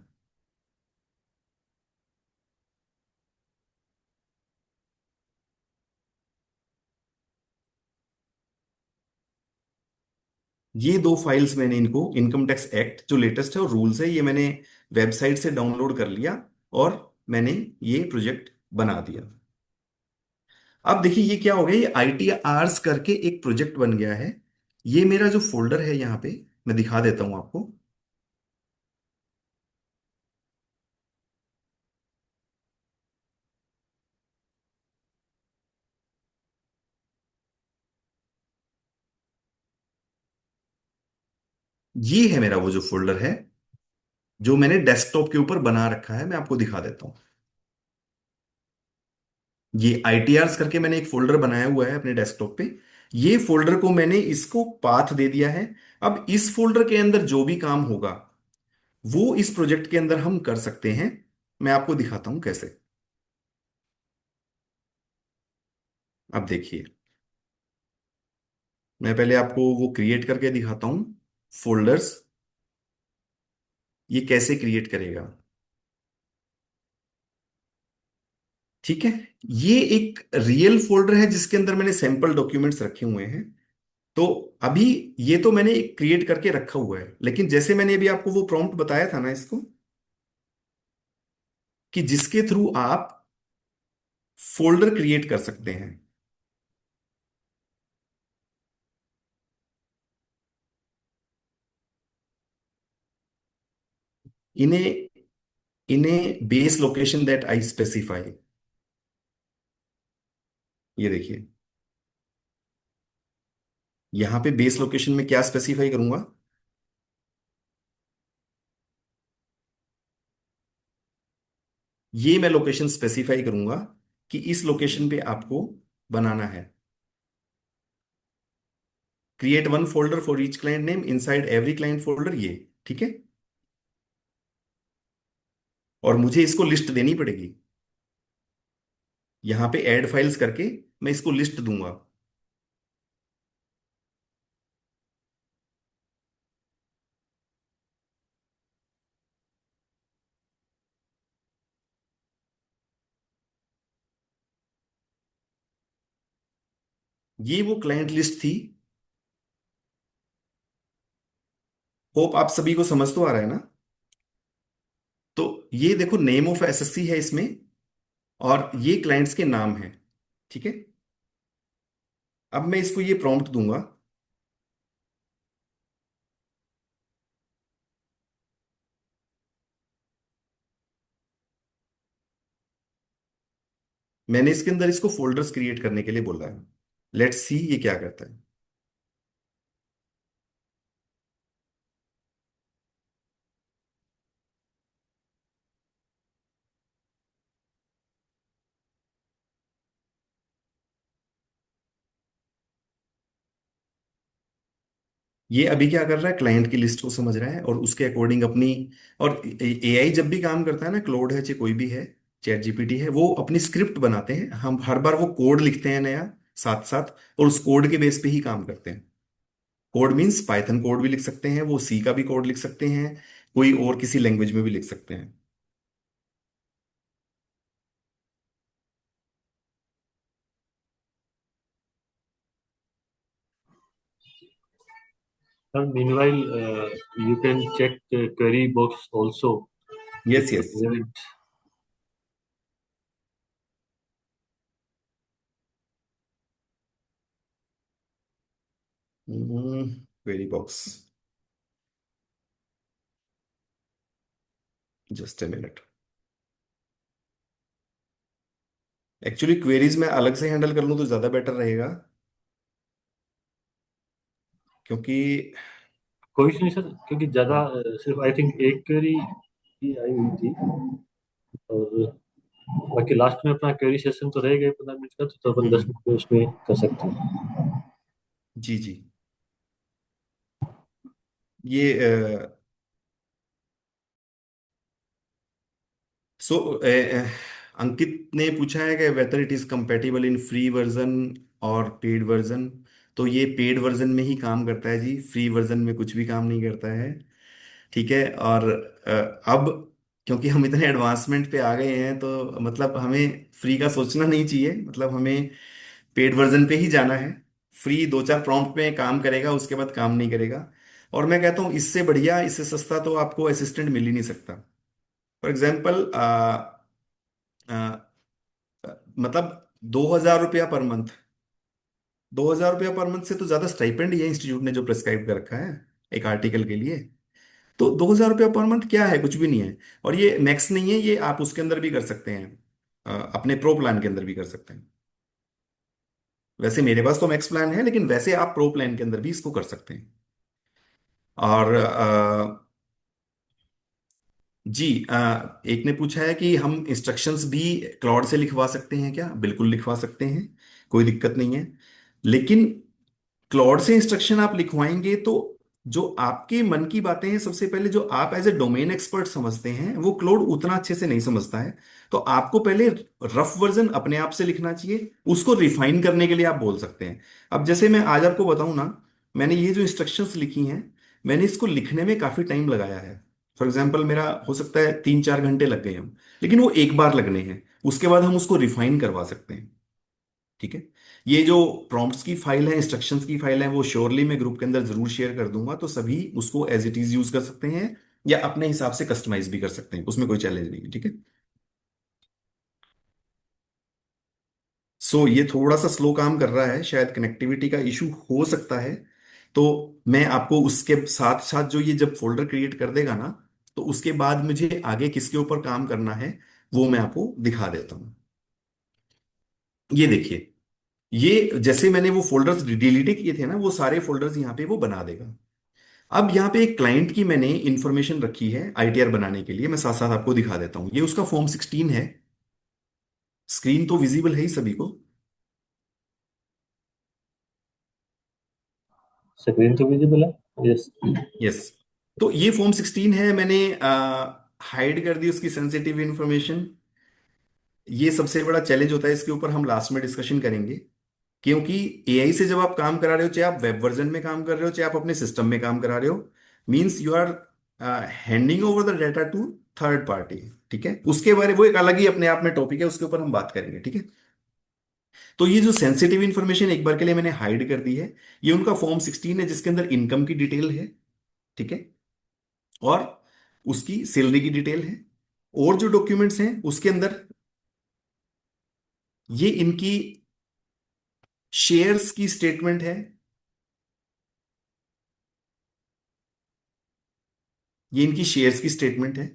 ये दो फाइल्स मैंने इनको इनकम टैक्स एक्ट जो लेटेस्ट है और रूल्स है ये मैंने वेबसाइट से डाउनलोड कर लिया और मैंने ये प्रोजेक्ट बना दिया। अब देखिए ये क्या हो गया, ये आई टी आर्स करके एक प्रोजेक्ट बन गया है। ये मेरा जो फोल्डर है यहाँ पे मैं दिखा देता हूं आपको। ये है मेरा वो जो फोल्डर है जो मैंने डेस्कटॉप के ऊपर बना रखा है, मैं आपको दिखा देता हूँ। ये आईटीआर्स करके मैंने एक फोल्डर बनाया हुआ है अपने डेस्कटॉप पे। ये फोल्डर को मैंने इसको पाथ दे दिया है। अब इस फोल्डर के अंदर जो भी काम होगा वो इस प्रोजेक्ट के अंदर हम कर सकते हैं। मैं आपको दिखाता हूं कैसे। अब देखिए, मैं पहले आपको वो क्रिएट करके दिखाता हूं फोल्डर्स, ये कैसे क्रिएट करेगा। ठीक है, ये एक रियल फोल्डर है जिसके अंदर मैंने सैंपल डॉक्यूमेंट्स रखे हुए हैं। तो अभी ये तो मैंने क्रिएट करके रखा हुआ है, लेकिन जैसे मैंने अभी आपको वो प्रॉम्प्ट बताया था ना इसको, कि जिसके थ्रू आप फोल्डर क्रिएट कर सकते हैं। इन्हें इन्हें base location that I specify, ये देखिए, यहां पे बेस लोकेशन में क्या स्पेसिफाई करूंगा, ये मैं लोकेशन स्पेसिफाई करूंगा कि इस लोकेशन पे आपको बनाना है। Create one folder for each client name inside every client folder, ये ठीक है। और मुझे इसको लिस्ट देनी पड़ेगी, यहां पे ऐड फाइल्स करके मैं इसको लिस्ट दूंगा। ये वो क्लाइंट लिस्ट थी। होप आप सभी को समझ तो आ रहा है ना। तो ये देखो, नेम ऑफ एसएससी है इसमें, और ये क्लाइंट्स के नाम है। ठीक है, अब मैं इसको ये प्रॉम्प्ट दूंगा। मैंने इसके अंदर इसको फोल्डर्स क्रिएट करने के लिए बोला है। लेट्स सी ये क्या करता है। ये अभी क्या कर रहा है, क्लाइंट की लिस्ट को समझ रहा है और उसके अकॉर्डिंग अपनी, और एआई जब भी काम करता है ना, क्लोड है चाहे कोई भी है, चैट जीपीटी है, वो अपनी स्क्रिप्ट बनाते हैं। हम हर बार वो कोड लिखते हैं नया साथ साथ, और उस कोड के बेस पे ही काम करते हैं। कोड मीन्स पाइथन कोड भी लिख सकते हैं, वो सी का भी कोड लिख सकते हैं, कोई और किसी लैंग्वेज में भी लिख सकते हैं। And meanwhile, you can check the query box also yes if yes. relevant. Query box, just a minute. Actually queries में अलग से हैंडल कर लूँ तो ज्यादा बेटर रहेगा, क्योंकि कोई नहीं सर, क्योंकि ज्यादा सिर्फ आई थिंक एक क्वेरी ही आई हुई थी, और बाकी लास्ट में अपना क्वेरी सेशन तो रहेगा ही 15 मिनट का, तो अपन 10 मिनट में उसमें कर सकते हैं। जी जी। ये सो अंकित ने पूछा है कि weather it is compatible in free version और पेड वर्जन। तो ये पेड वर्जन में ही काम करता है जी, फ्री वर्जन में कुछ भी काम नहीं करता है। ठीक है, और अब क्योंकि हम इतने एडवांसमेंट पे आ गए हैं, तो मतलब हमें फ्री का सोचना नहीं चाहिए, मतलब हमें पेड वर्जन पे ही जाना है। फ्री दो चार प्रॉम्प्ट में काम करेगा, उसके बाद काम नहीं करेगा। और मैं कहता हूँ इससे बढ़िया, इससे सस्ता तो आपको असिस्टेंट मिल ही नहीं सकता। फॉर एग्जाम्पल, मतलब 2,000 रुपया पर मंथ, 2,000 रुपया पर मंथ से तो ज्यादा स्टाइपेंड ये इंस्टीट्यूट ने जो प्रेस्क्राइब कर रखा है एक आर्टिकल के लिए। तो 2,000 रुपया पर मंथ क्या है, कुछ भी नहीं है। और ये मैक्स नहीं है, ये आप उसके अंदर भी कर सकते हैं, अपने प्रो प्लान के अंदर भी कर सकते हैं। वैसे मेरे पास तो मैक्स प्लान है, लेकिन वैसे आप प्रो प्लान के अंदर भी इसको कर सकते हैं। और जी, एक ने पूछा है कि हम इंस्ट्रक्शंस भी क्लाउड से लिखवा सकते हैं क्या? बिल्कुल लिखवा सकते हैं, कोई दिक्कत नहीं है। लेकिन क्लाउड से इंस्ट्रक्शन आप लिखवाएंगे तो जो आपके मन की बातें हैं, सबसे पहले जो आप एज ए डोमेन एक्सपर्ट समझते हैं, वो क्लाउड उतना अच्छे से नहीं समझता है। तो आपको पहले रफ वर्जन अपने आप से लिखना चाहिए, उसको रिफाइन करने के लिए आप बोल सकते हैं। अब जैसे मैं आज आपको बताऊं ना, मैंने ये जो इंस्ट्रक्शंस लिखी हैं, मैंने इसको लिखने में काफी टाइम लगाया है। फॉर एग्जाम्पल मेरा हो सकता है 3-4 घंटे लग गए हम, लेकिन वो एक बार लगने हैं, उसके बाद हम उसको रिफाइन करवा सकते हैं। ठीक है। ये जो प्रॉम्प्ट्स की फाइल है, इंस्ट्रक्शंस की फाइल है, वो श्योरली मैं ग्रुप के अंदर जरूर शेयर कर दूंगा, तो सभी उसको एज इट इज यूज कर सकते हैं या अपने हिसाब से कस्टमाइज भी कर सकते हैं, उसमें कोई चैलेंज नहीं है। ठीक है। सो ये थोड़ा सा स्लो काम कर रहा है, शायद कनेक्टिविटी का इशू हो सकता है। तो मैं आपको उसके साथ साथ जो ये जब फोल्डर क्रिएट कर देगा ना, तो उसके बाद मुझे आगे किसके ऊपर काम करना है वो मैं आपको दिखा देता हूँ। ये देखिए, ये जैसे मैंने वो फोल्डर्स डिलीट किए थे ना, वो सारे फोल्डर्स यहाँ पे वो बना देगा। अब यहाँ पे एक क्लाइंट की मैंने इंफॉर्मेशन रखी है आईटीआर बनाने के लिए, मैं साथ साथ आपको दिखा देता हूँ। ये उसका फॉर्म 16 है। स्क्रीन तो विजिबल है ही सभी को। स्क्रीन तो विजिबल है। यस। यस। तो ये फॉर्म 16 है, मैंने हाइड कर दी उसकी सेंसिटिव इंफॉर्मेशन। ये सबसे बड़ा चैलेंज होता है, इसके ऊपर हम लास्ट में डिस्कशन करेंगे। क्योंकि एआई से जब आप काम करा रहे हो, चाहे आप वेब वर्जन में काम कर रहे हो, चाहे आप अपने सिस्टम में काम करा रहे हो, means you are handing over the data to third party. ठीक है, उसके बारे वो एक अलग ही अपने आप में टॉपिक है, उसके ऊपर हम बात करेंगे। ठीक है। तो ये जो सेंसिटिव इंफॉर्मेशन एक बार के लिए मैंने हाइड कर दी है, ये उनका फॉर्म 16 है जिसके अंदर इनकम की डिटेल है। ठीक है। और उसकी सैलरी की डिटेल है। और जो डॉक्यूमेंट्स हैं उसके अंदर ये इनकी शेयर्स की स्टेटमेंट है। ये इनकी शेयर्स की स्टेटमेंट है।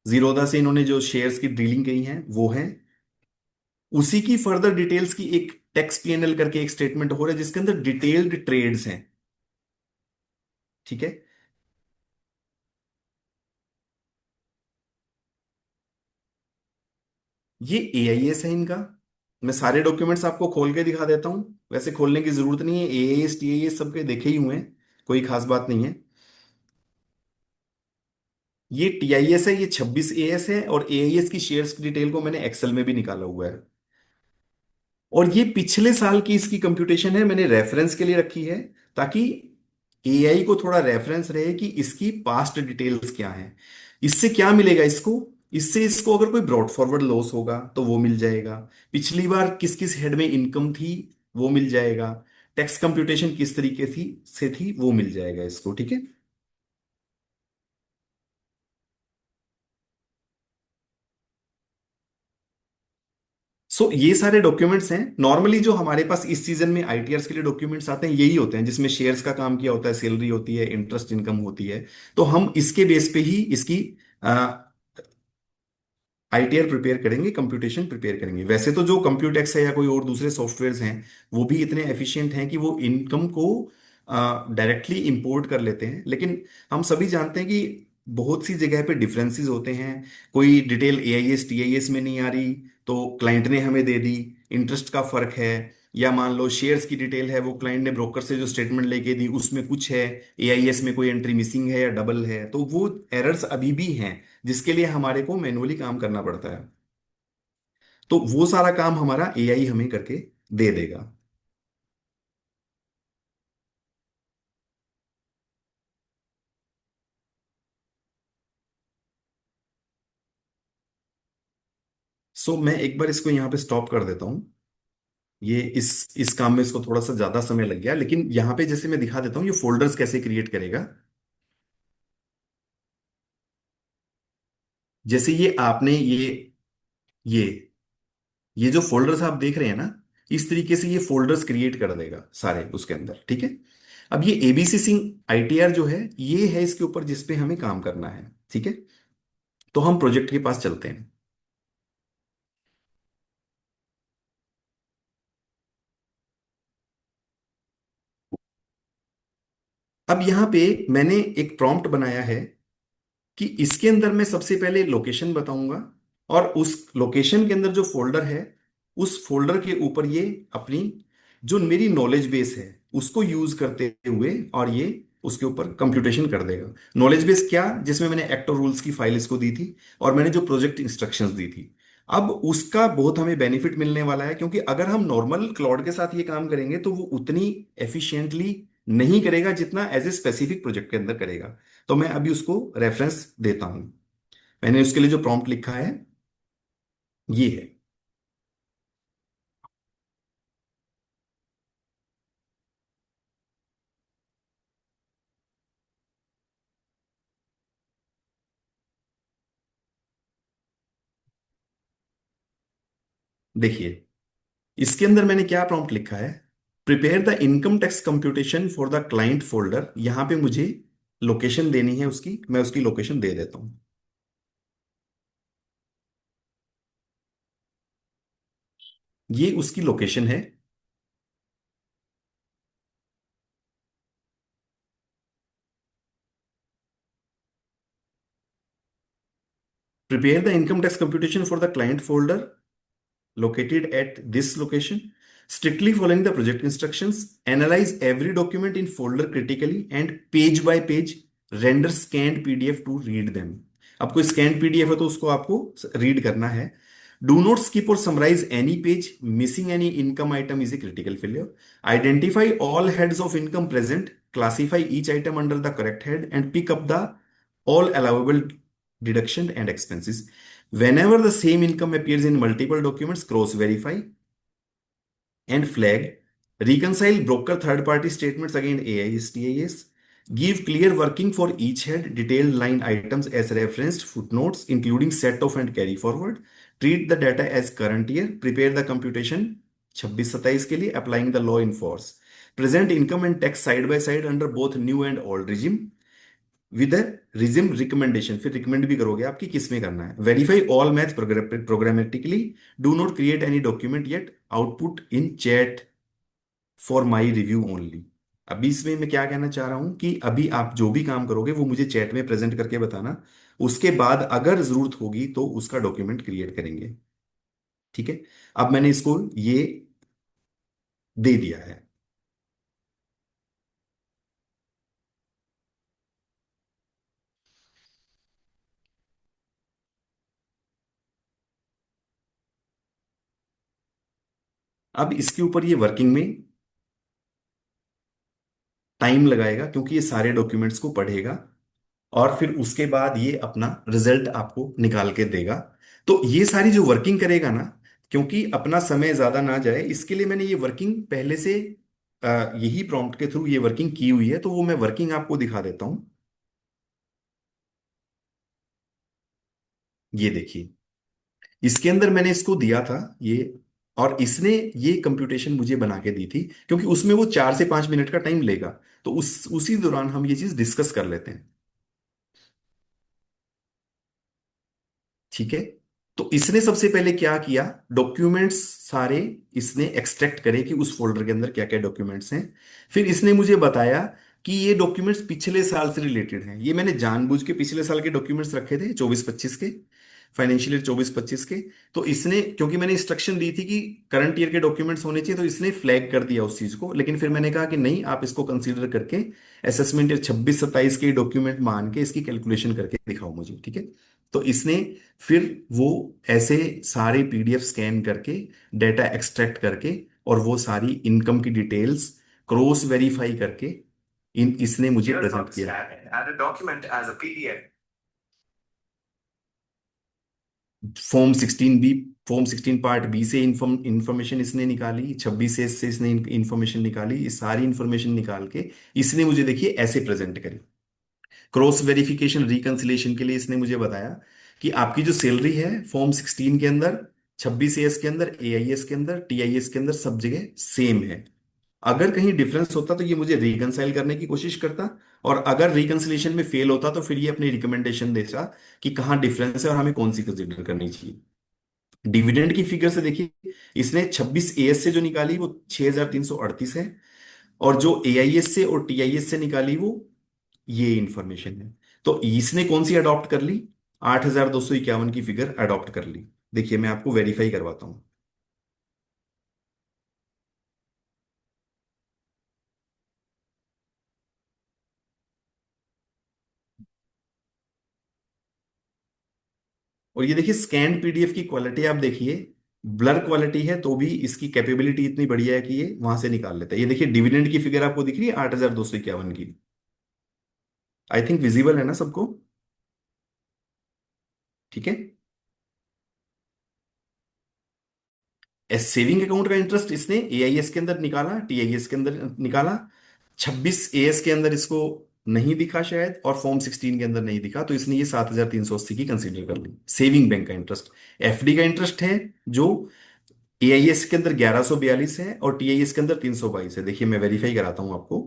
जीरोधा से इन्होंने जो शेयर्स की डीलिंग की है वो है। उसी की फर्दर डिटेल्स की एक टैक्स पीएनएल करके एक स्टेटमेंट हो रहा है जिसके अंदर डिटेल्ड ट्रेड्स हैं। ठीक है। ये एआईएस है इनका। मैं सारे डॉक्यूमेंट्स आपको खोल के दिखा देता हूं, वैसे खोलने की जरूरत नहीं है, एआईएस टीआईएस सबके देखे ही हुए हैं, कोई खास बात नहीं है। ये टीआईएस है, ये 26 एएस है, और एआईएस की शेयर्स की डिटेल को मैंने एक्सेल में भी निकाला हुआ है। और ये पिछले साल की इसकी कंप्यूटेशन है, मैंने रेफरेंस के लिए रखी है, ताकि एआई को थोड़ा रेफरेंस रहे कि इसकी पास्ट डिटेल्स क्या हैं। इससे क्या मिलेगा इसको? इससे इसको अगर कोई ब्रॉड फॉरवर्ड लॉस होगा तो वो मिल जाएगा, पिछली बार किस किस हेड में इनकम थी वो मिल जाएगा, टैक्स कंप्यूटेशन किस तरीके से थी वो मिल जाएगा इसको। ठीक है। सो ये सारे डॉक्यूमेंट्स हैं। नॉर्मली जो हमारे पास इस सीजन में आईटीआर्स के लिए डॉक्यूमेंट्स आते हैं यही होते हैं, जिसमें शेयर्स का काम किया होता है, सैलरी होती है, इंटरेस्ट इनकम होती है। तो हम इसके बेस पे ही इसकी आईटीआर प्रिपेयर करेंगे, कंप्यूटेशन प्रिपेयर करेंगे। वैसे तो जो कंप्यूटेक्स है या कोई और दूसरे सॉफ्टवेयर्स हैं, वो भी इतने एफिशिएंट हैं कि वो इनकम को डायरेक्टली इंपोर्ट कर लेते हैं, लेकिन हम सभी जानते हैं कि बहुत सी जगह पे डिफरेंसेस होते हैं। कोई डिटेल एआईएस टीआईएस में नहीं आ रही, तो क्लाइंट ने हमें दे दी, इंटरेस्ट का फर्क है। या मान लो शेयर्स की डिटेल है, वो क्लाइंट ने ब्रोकर से जो स्टेटमेंट लेके दी उसमें कुछ है, एआईएस में कोई एंट्री मिसिंग है या डबल है, तो वो एरर्स अभी भी हैं, जिसके लिए हमारे को मैनुअली काम करना पड़ता है। तो वो सारा काम हमारा एआई हमें करके दे देगा। सो मैं एक बार इसको यहाँ पे स्टॉप कर देता हूँ। ये इस काम में इसको थोड़ा सा ज्यादा समय लग गया, लेकिन यहाँ पे जैसे मैं दिखा देता हूँ ये फोल्डर्स कैसे क्रिएट करेगा। जैसे ये आपने ये ये जो फोल्डर्स आप देख रहे हैं ना, इस तरीके से ये फोल्डर्स क्रिएट कर देगा सारे उसके अंदर। ठीक है। अब ये एबीसी सिंह आईटीआर जो है, ये है इसके ऊपर जिसपे हमें काम करना है। ठीक है। तो हम प्रोजेक्ट के पास चलते हैं। अब यहाँ पे मैंने एक प्रॉम्प्ट बनाया है कि इसके अंदर मैं सबसे पहले लोकेशन बताऊंगा, और उस लोकेशन के अंदर जो फोल्डर है, उस फोल्डर के ऊपर ये अपनी जो मेरी नॉलेज बेस है उसको यूज करते हुए, और ये उसके ऊपर कंप्यूटेशन कर देगा। नॉलेज बेस क्या, जिसमें मैंने एक्टर रूल्स की फाइल इसको दी थी और मैंने जो प्रोजेक्ट इंस्ट्रक्शंस दी थी। अब उसका बहुत हमें बेनिफिट मिलने वाला है, क्योंकि अगर हम नॉर्मल क्लाउड के साथ ये काम करेंगे तो वो उतनी एफिशिएंटली नहीं करेगा जितना एज ए स्पेसिफिक प्रोजेक्ट के अंदर करेगा। तो मैं अभी उसको रेफरेंस देता हूं। मैंने उसके लिए जो प्रॉम्प्ट लिखा है ये है। देखिए, इसके अंदर मैंने क्या प्रॉम्प्ट लिखा है। Prepare the income tax computation for the client folder. यहां पे मुझे लोकेशन देनी है उसकी, मैं उसकी लोकेशन दे देता हूं। ये उसकी लोकेशन है। Prepare the income tax computation for the client folder located at this location, strictly following the project instructions. Analyze every document in folder critically and page by page render scanned pdf to read them. अब कोई scan PDF है तो उसको आपको read करना है। Do not skip और summarise any page, missing any income item is a critical failure. Identify all heads of income present, classify each item under the correct head and pick up the all allowable deduction and expenses. Whenever the same income appears in multiple documents, cross verify and flag. Reconcile broker third party statements against AIS, TIS. Give clear working for each head, detailed line items as referenced, footnotes, including set off and carry forward. Treat the data as current year. Prepare the computation 26-27 के लिए, applying the law in force. Present income and tax side by side under both new and old regime. With regime recommendation, फिर recommend भी करोगे आपकी किस में करना है। Verify all math programmatically. Do not create any document yet, output in chat for my review only. अभी इसमें मैं क्या कहना चाह रहा हूं कि अभी आप जो भी काम करोगे वो मुझे चैट में प्रेजेंट करके बताना, उसके बाद अगर जरूरत होगी तो उसका डॉक्यूमेंट क्रिएट करेंगे। ठीक है, अब मैंने इसको ये दे दिया है। अब इसके ऊपर ये वर्किंग में टाइम लगाएगा, क्योंकि ये सारे डॉक्यूमेंट्स को पढ़ेगा और फिर उसके बाद ये अपना रिजल्ट आपको निकाल के देगा। तो ये सारी जो वर्किंग करेगा ना, क्योंकि अपना समय ज्यादा ना जाए इसके लिए मैंने ये वर्किंग पहले से यही प्रॉम्प्ट के थ्रू ये वर्किंग की हुई है, तो वो मैं वर्किंग आपको दिखा देता हूं। ये देखिए, इसके अंदर मैंने इसको दिया था ये, और इसने ये कंप्यूटेशन मुझे बना के दी थी, क्योंकि उसमें वो 4 से 5 मिनट का टाइम लेगा। तो उसी दौरान हम ये चीज डिस्कस कर लेते हैं। ठीक है, तो इसने सबसे पहले क्या किया, डॉक्यूमेंट्स सारे इसने एक्सट्रैक्ट करे कि उस फोल्डर के अंदर क्या क्या डॉक्यूमेंट्स हैं। फिर इसने मुझे बताया कि ये डॉक्यूमेंट्स पिछले साल से रिलेटेड हैं। ये मैंने जानबूझ के पिछले साल के डॉक्यूमेंट्स रखे थे, 24-25 के, फाइनेंशियल ईयर 24-25 के। तो इसने, क्योंकि मैंने इंस्ट्रक्शन दी थी कि करंट ईयर के डॉक्यूमेंट्स होने चाहिए, तो इसने फ्लैग कर दिया उस चीज को। लेकिन फिर मैंने कहा कि नहीं, आप इसको कंसीडर करके असेसमेंट ईयर 26-27 के डॉक्यूमेंट मान के इसकी कैलकुलेशन करके दिखाओ मुझे। ठीक है, तो इसने फिर वो ऐसे सारे पीडीएफ स्कैन करके, डेटा एक्सट्रैक्ट करके, और वो सारी इनकम की डिटेल्स क्रॉस वेरीफाई करके इन इसने मुझे प्रेजेंट किया। Form 16 B, form 16 part B से इंफॉर्मेशन इसने निकाली, 26 से इसने इंफॉर्मेशन निकाली। इस सारी इंफॉर्मेशन निकाल के इसने मुझे देखिए ऐसे प्रेजेंट करी। क्रॉस वेरिफिकेशन रिकंसिलेशन के लिए इसने मुझे बताया कि आपकी जो सैलरी है फॉर्म 16 के अंदर, 26 एस के अंदर, एआईएस के अंदर, टीआईएस के अंदर सब जगह सेम है। अगर कहीं डिफरेंस होता तो ये मुझे रिकंसाइल करने की कोशिश करता, और अगर रिकंसिलेशन में फेल होता तो फिर ये अपनी रिकमेंडेशन देता कि कहाँ डिफरेंस है और हमें कौन सी कंसिडर करनी चाहिए। डिविडेंड की फिगर से देखिए, इसने 26 एएस से जो निकाली वो 6338 है, और जो एआईएस से और टीआईएस से निकाली वो ये इंफॉर्मेशन है। तो इसने कौन सी अडॉप्ट कर ली? 8,251 की फिगर अडॉप्ट कर ली। देखिए मैं आपको वेरीफाई करवाता हूं। और ये देखिए स्कैन्ड पीडीएफ की क्वालिटी आप देखिए, ब्लर क्वालिटी है तो भी इसकी कैपेबिलिटी इतनी बढ़िया है कि ये वहां से निकाल लेता है। ये देखिए डिविडेंड की फिगर आपको दिख रही है 8,251 की। आई थिंक विजिबल है ना सबको? ठीक है। एस सेविंग अकाउंट का इंटरेस्ट इसने एआईएस के अंदर निकाला, टीआईएस के अंदर निकाला। 26 एएस के अंदर इसको नहीं दिखा शायद, और फॉर्म 16 के अंदर नहीं दिखा, तो इसने ये 7,380 की कंसीडर कर ली सेविंग बैंक का इंटरेस्ट। एफडी का इंटरेस्ट है जो एआईएस के अंदर 1142 है और टीआईएस के अंदर 322 है। देखिए मैं वेरीफाई कराता हूं आपको।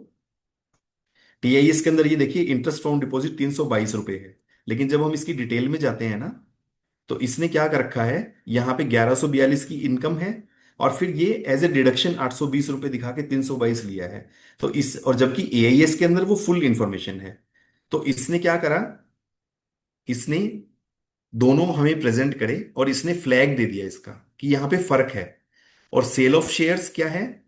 टीआईएस के अंदर ये देखिए इंटरेस्ट फ्रॉम डिपॉजिट 322 रुपए है, लेकिन जब हम इसकी डिटेल में जाते हैं ना, तो इसने क्या कर रखा है, यहाँ पे 1142 की इनकम है, और फिर ये एज ए डिडक्शन 820 रुपए दिखा के 322 लिया है। तो इस, और जबकि एआईएस के अंदर वो फुल इंफॉर्मेशन है, तो इसने क्या करा, इसने दोनों हमें प्रेजेंट करे और इसने फ्लैग दे दिया इसका कि यहाँ पे फर्क है। और सेल ऑफ शेयर्स क्या है,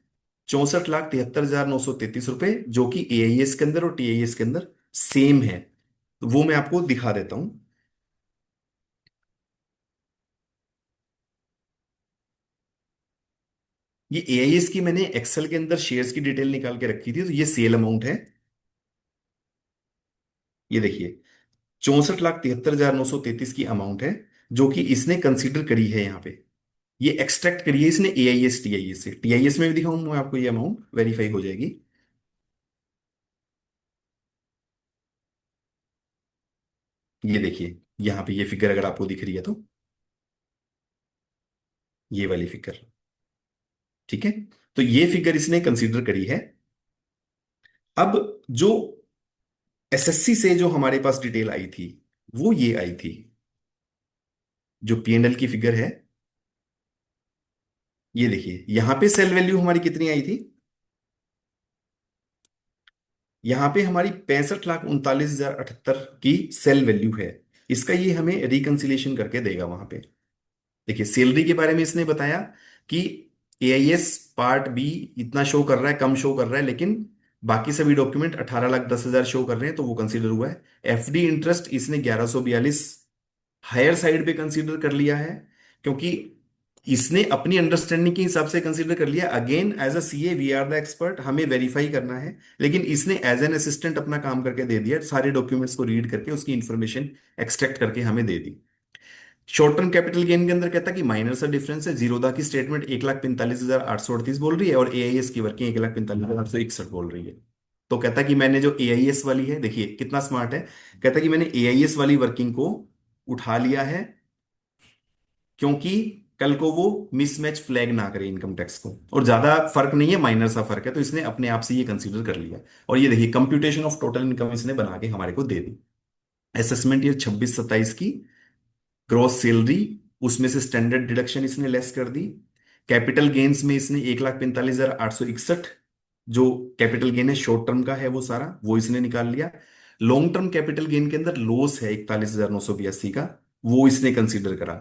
64,73,933 रुपए, जो कि एआईएस के अंदर और टीआईएस के अंदर सेम है। तो वो मैं आपको दिखा देता हूं। ये एआईएस की मैंने एक्सेल के अंदर शेयर्स की डिटेल निकाल के रखी थी, तो ये सेल अमाउंट है। ये देखिए 64,73,933 की अमाउंट है, जो कि इसने कंसीडर करी है यहाँ पे। ये एक्सट्रैक्ट करी है इसने एआईएस टीआईएस से। टीआईएस में भी दिखाऊंगा मैं आपको, ये अमाउंट वेरीफाई हो जाएगी। ये देखिए यहाँ पे ये फिगर अगर आपको दिख रही है तो ये वाली फिगर, ठीक है। तो ये फिगर इसने कंसीडर करी है। अब जो एसएससी से जो हमारे पास डिटेल आई थी, वो ये आई थी, जो पीएनएल की फिगर है। ये देखिए यहां पे सेल वैल्यू हमारी कितनी आई थी, यहां पे हमारी 65,39,078 की सेल वैल्यू है। इसका ये हमें रिकंसिलिएशन करके देगा वहां पे। देखिए सैलरी के बारे में इसने बताया कि एआईएस पार्ट बी इतना शो कर रहा है, कम शो कर रहा है, लेकिन बाकी सभी डॉक्यूमेंट 18,10,000 शो कर रहे हैं, तो वो कंसीडर हुआ है। एफडी इंटरेस्ट इसने 1142 हायर साइड पे कंसीडर कर लिया है, क्योंकि इसने अपनी अंडरस्टैंडिंग के हिसाब से कंसीडर कर लिया। Again as a CA we are the expert, हमें वेरीफाई करना है, लेकिन इसने एज एन असिस्टेंट अपना काम करके दे दिया, सारे डॉक्यूमेंट्स को रीड करके उसकी इंफॉर्मेशन एक्सट्रैक्ट करके हमें दे दी। शॉर्ट टर्म कैपिटल गेन के अंदर कहता है कि माइनर सा डिफरेंस है, जीरोदा की स्टेटमेंट 1,45,838 बोल रही है और एआईएस की वर्किंग 1,45,861 बोल रही है। तो कहता है कि मैंने जो एआईएस वाली है, देखिए कितना स्मार्ट है, कहता है कि मैंने एआईएस वाली वर्किंग को उठा लिया है, क्योंकि कल को वो मिसमैच फ्लैग ना करे इनकम टैक्स को, और ज्यादा फर्क नहीं है, माइनर सा फर्क है, तो इसने अपने आप से ये कंसीडर कर लिया। और ये देखिए कंप्यूटेशन ऑफ टोटल इनकम इसने बना के हमारे को दे दी। असेसमेंट ईयर 26-27 की ग्रॉस सैलरी, उसमें से स्टैंडर्ड डिडक्शन इसने लेस कर दी। कैपिटल गेन्स में इसने 1,45,861, जो कैपिटल गेन है शॉर्ट टर्म का है वो सारा, वो इसने निकाल लिया। लॉन्ग टर्म कैपिटल गेन के अंदर लॉस है 41,982 का, वो इसने कंसीडर करा।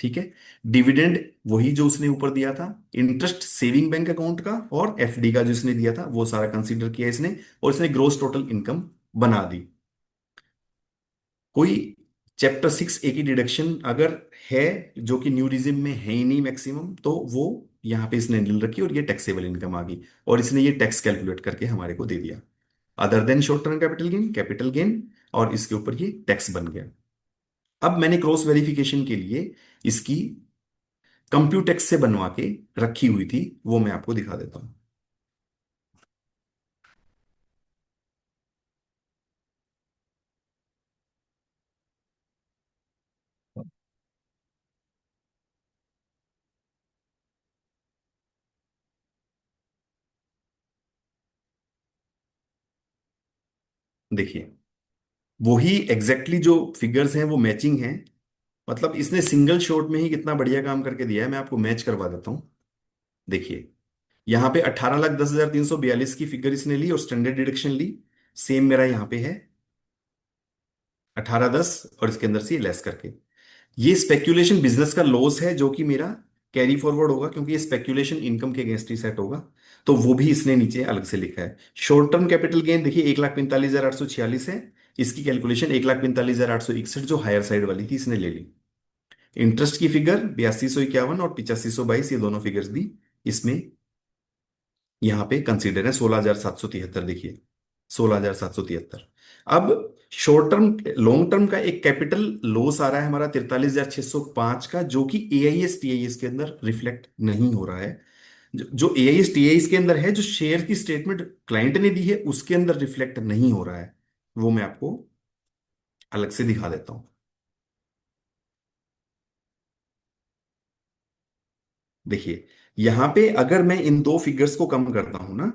ठीक है। डिविडेंड वही जो उसने ऊपर दिया था, इंटरेस्ट सेविंग बैंक अकाउंट का और एफडी का जो इसने दिया था वो सारा कंसीडर किया इसने, और इसने ग्रोस टोटल इनकम बना दी। कोई चैप्टर 6 ए की डिडक्शन अगर है, जो कि न्यू रिजिम में है ही नहीं मैक्सिमम, तो वो यहाँ पे इसने नील रखी और ये टैक्सेबल इनकम आ गई, और इसने ये टैक्स कैलकुलेट करके हमारे को दे दिया। Other than short term capital gain, और इसके ऊपर ये टैक्स बन गया। अब मैंने क्रॉस वेरिफिकेशन के लिए इसकी कंप्यूटेक्स से बनवा के रखी हुई थी, वो मैं आपको दिखा देता हूं। देखिए वही एग्जैक्टली जो फिगर्स हैं वो मैचिंग हैं, मतलब इसने सिंगल शॉट में ही कितना बढ़िया काम करके दिया है। मैं आपको मैच करवा देता हूं। देखिए यहाँ पे 18,10,342 की फिगर इसने ली और स्टैंडर्ड डिडक्शन ली। सेम मेरा यहाँ पे है 1810, और इसके अंदर से लेस करके। ये स्पेक्यूलेशन बिजनेस का लॉस है जो कि मेरा कैरी फॉरवर्ड होगा, क्योंकि ये स्पेक्यूलेशन इनकम के अगेंस्ट ही सेट होगा। तो वो भी इसने नीचे अलग से लिखा है। शॉर्ट टर्म कैपिटल गेन देखिए 1,45,846 है। इसकी कैलकुलेशन 1,45,861 जो हायर साइड वाली थी इसने ले ली। इंटरेस्ट की फिगर 8251 और 8522, ये दोनों फिगर्स भी इसमें यहां पे कंसीडर है। 16,773 देखिए, 16,773। अब शॉर्ट टर्म लॉन्ग टर्म का एक कैपिटल लॉस आ रहा है हमारा 43,605 का, जो कि एआईएस टीआईएस के अंदर रिफ्लेक्ट नहीं हो रहा है। जो एआईएस टीआईएस के अंदर है, जो शेयर की स्टेटमेंट क्लाइंट ने दी है उसके अंदर रिफ्लेक्ट नहीं हो रहा है। वो मैं आपको अलग से दिखा देता हूं। देखिए, यहां पे अगर मैं इन दो फिगर्स को कम करता हूं ना,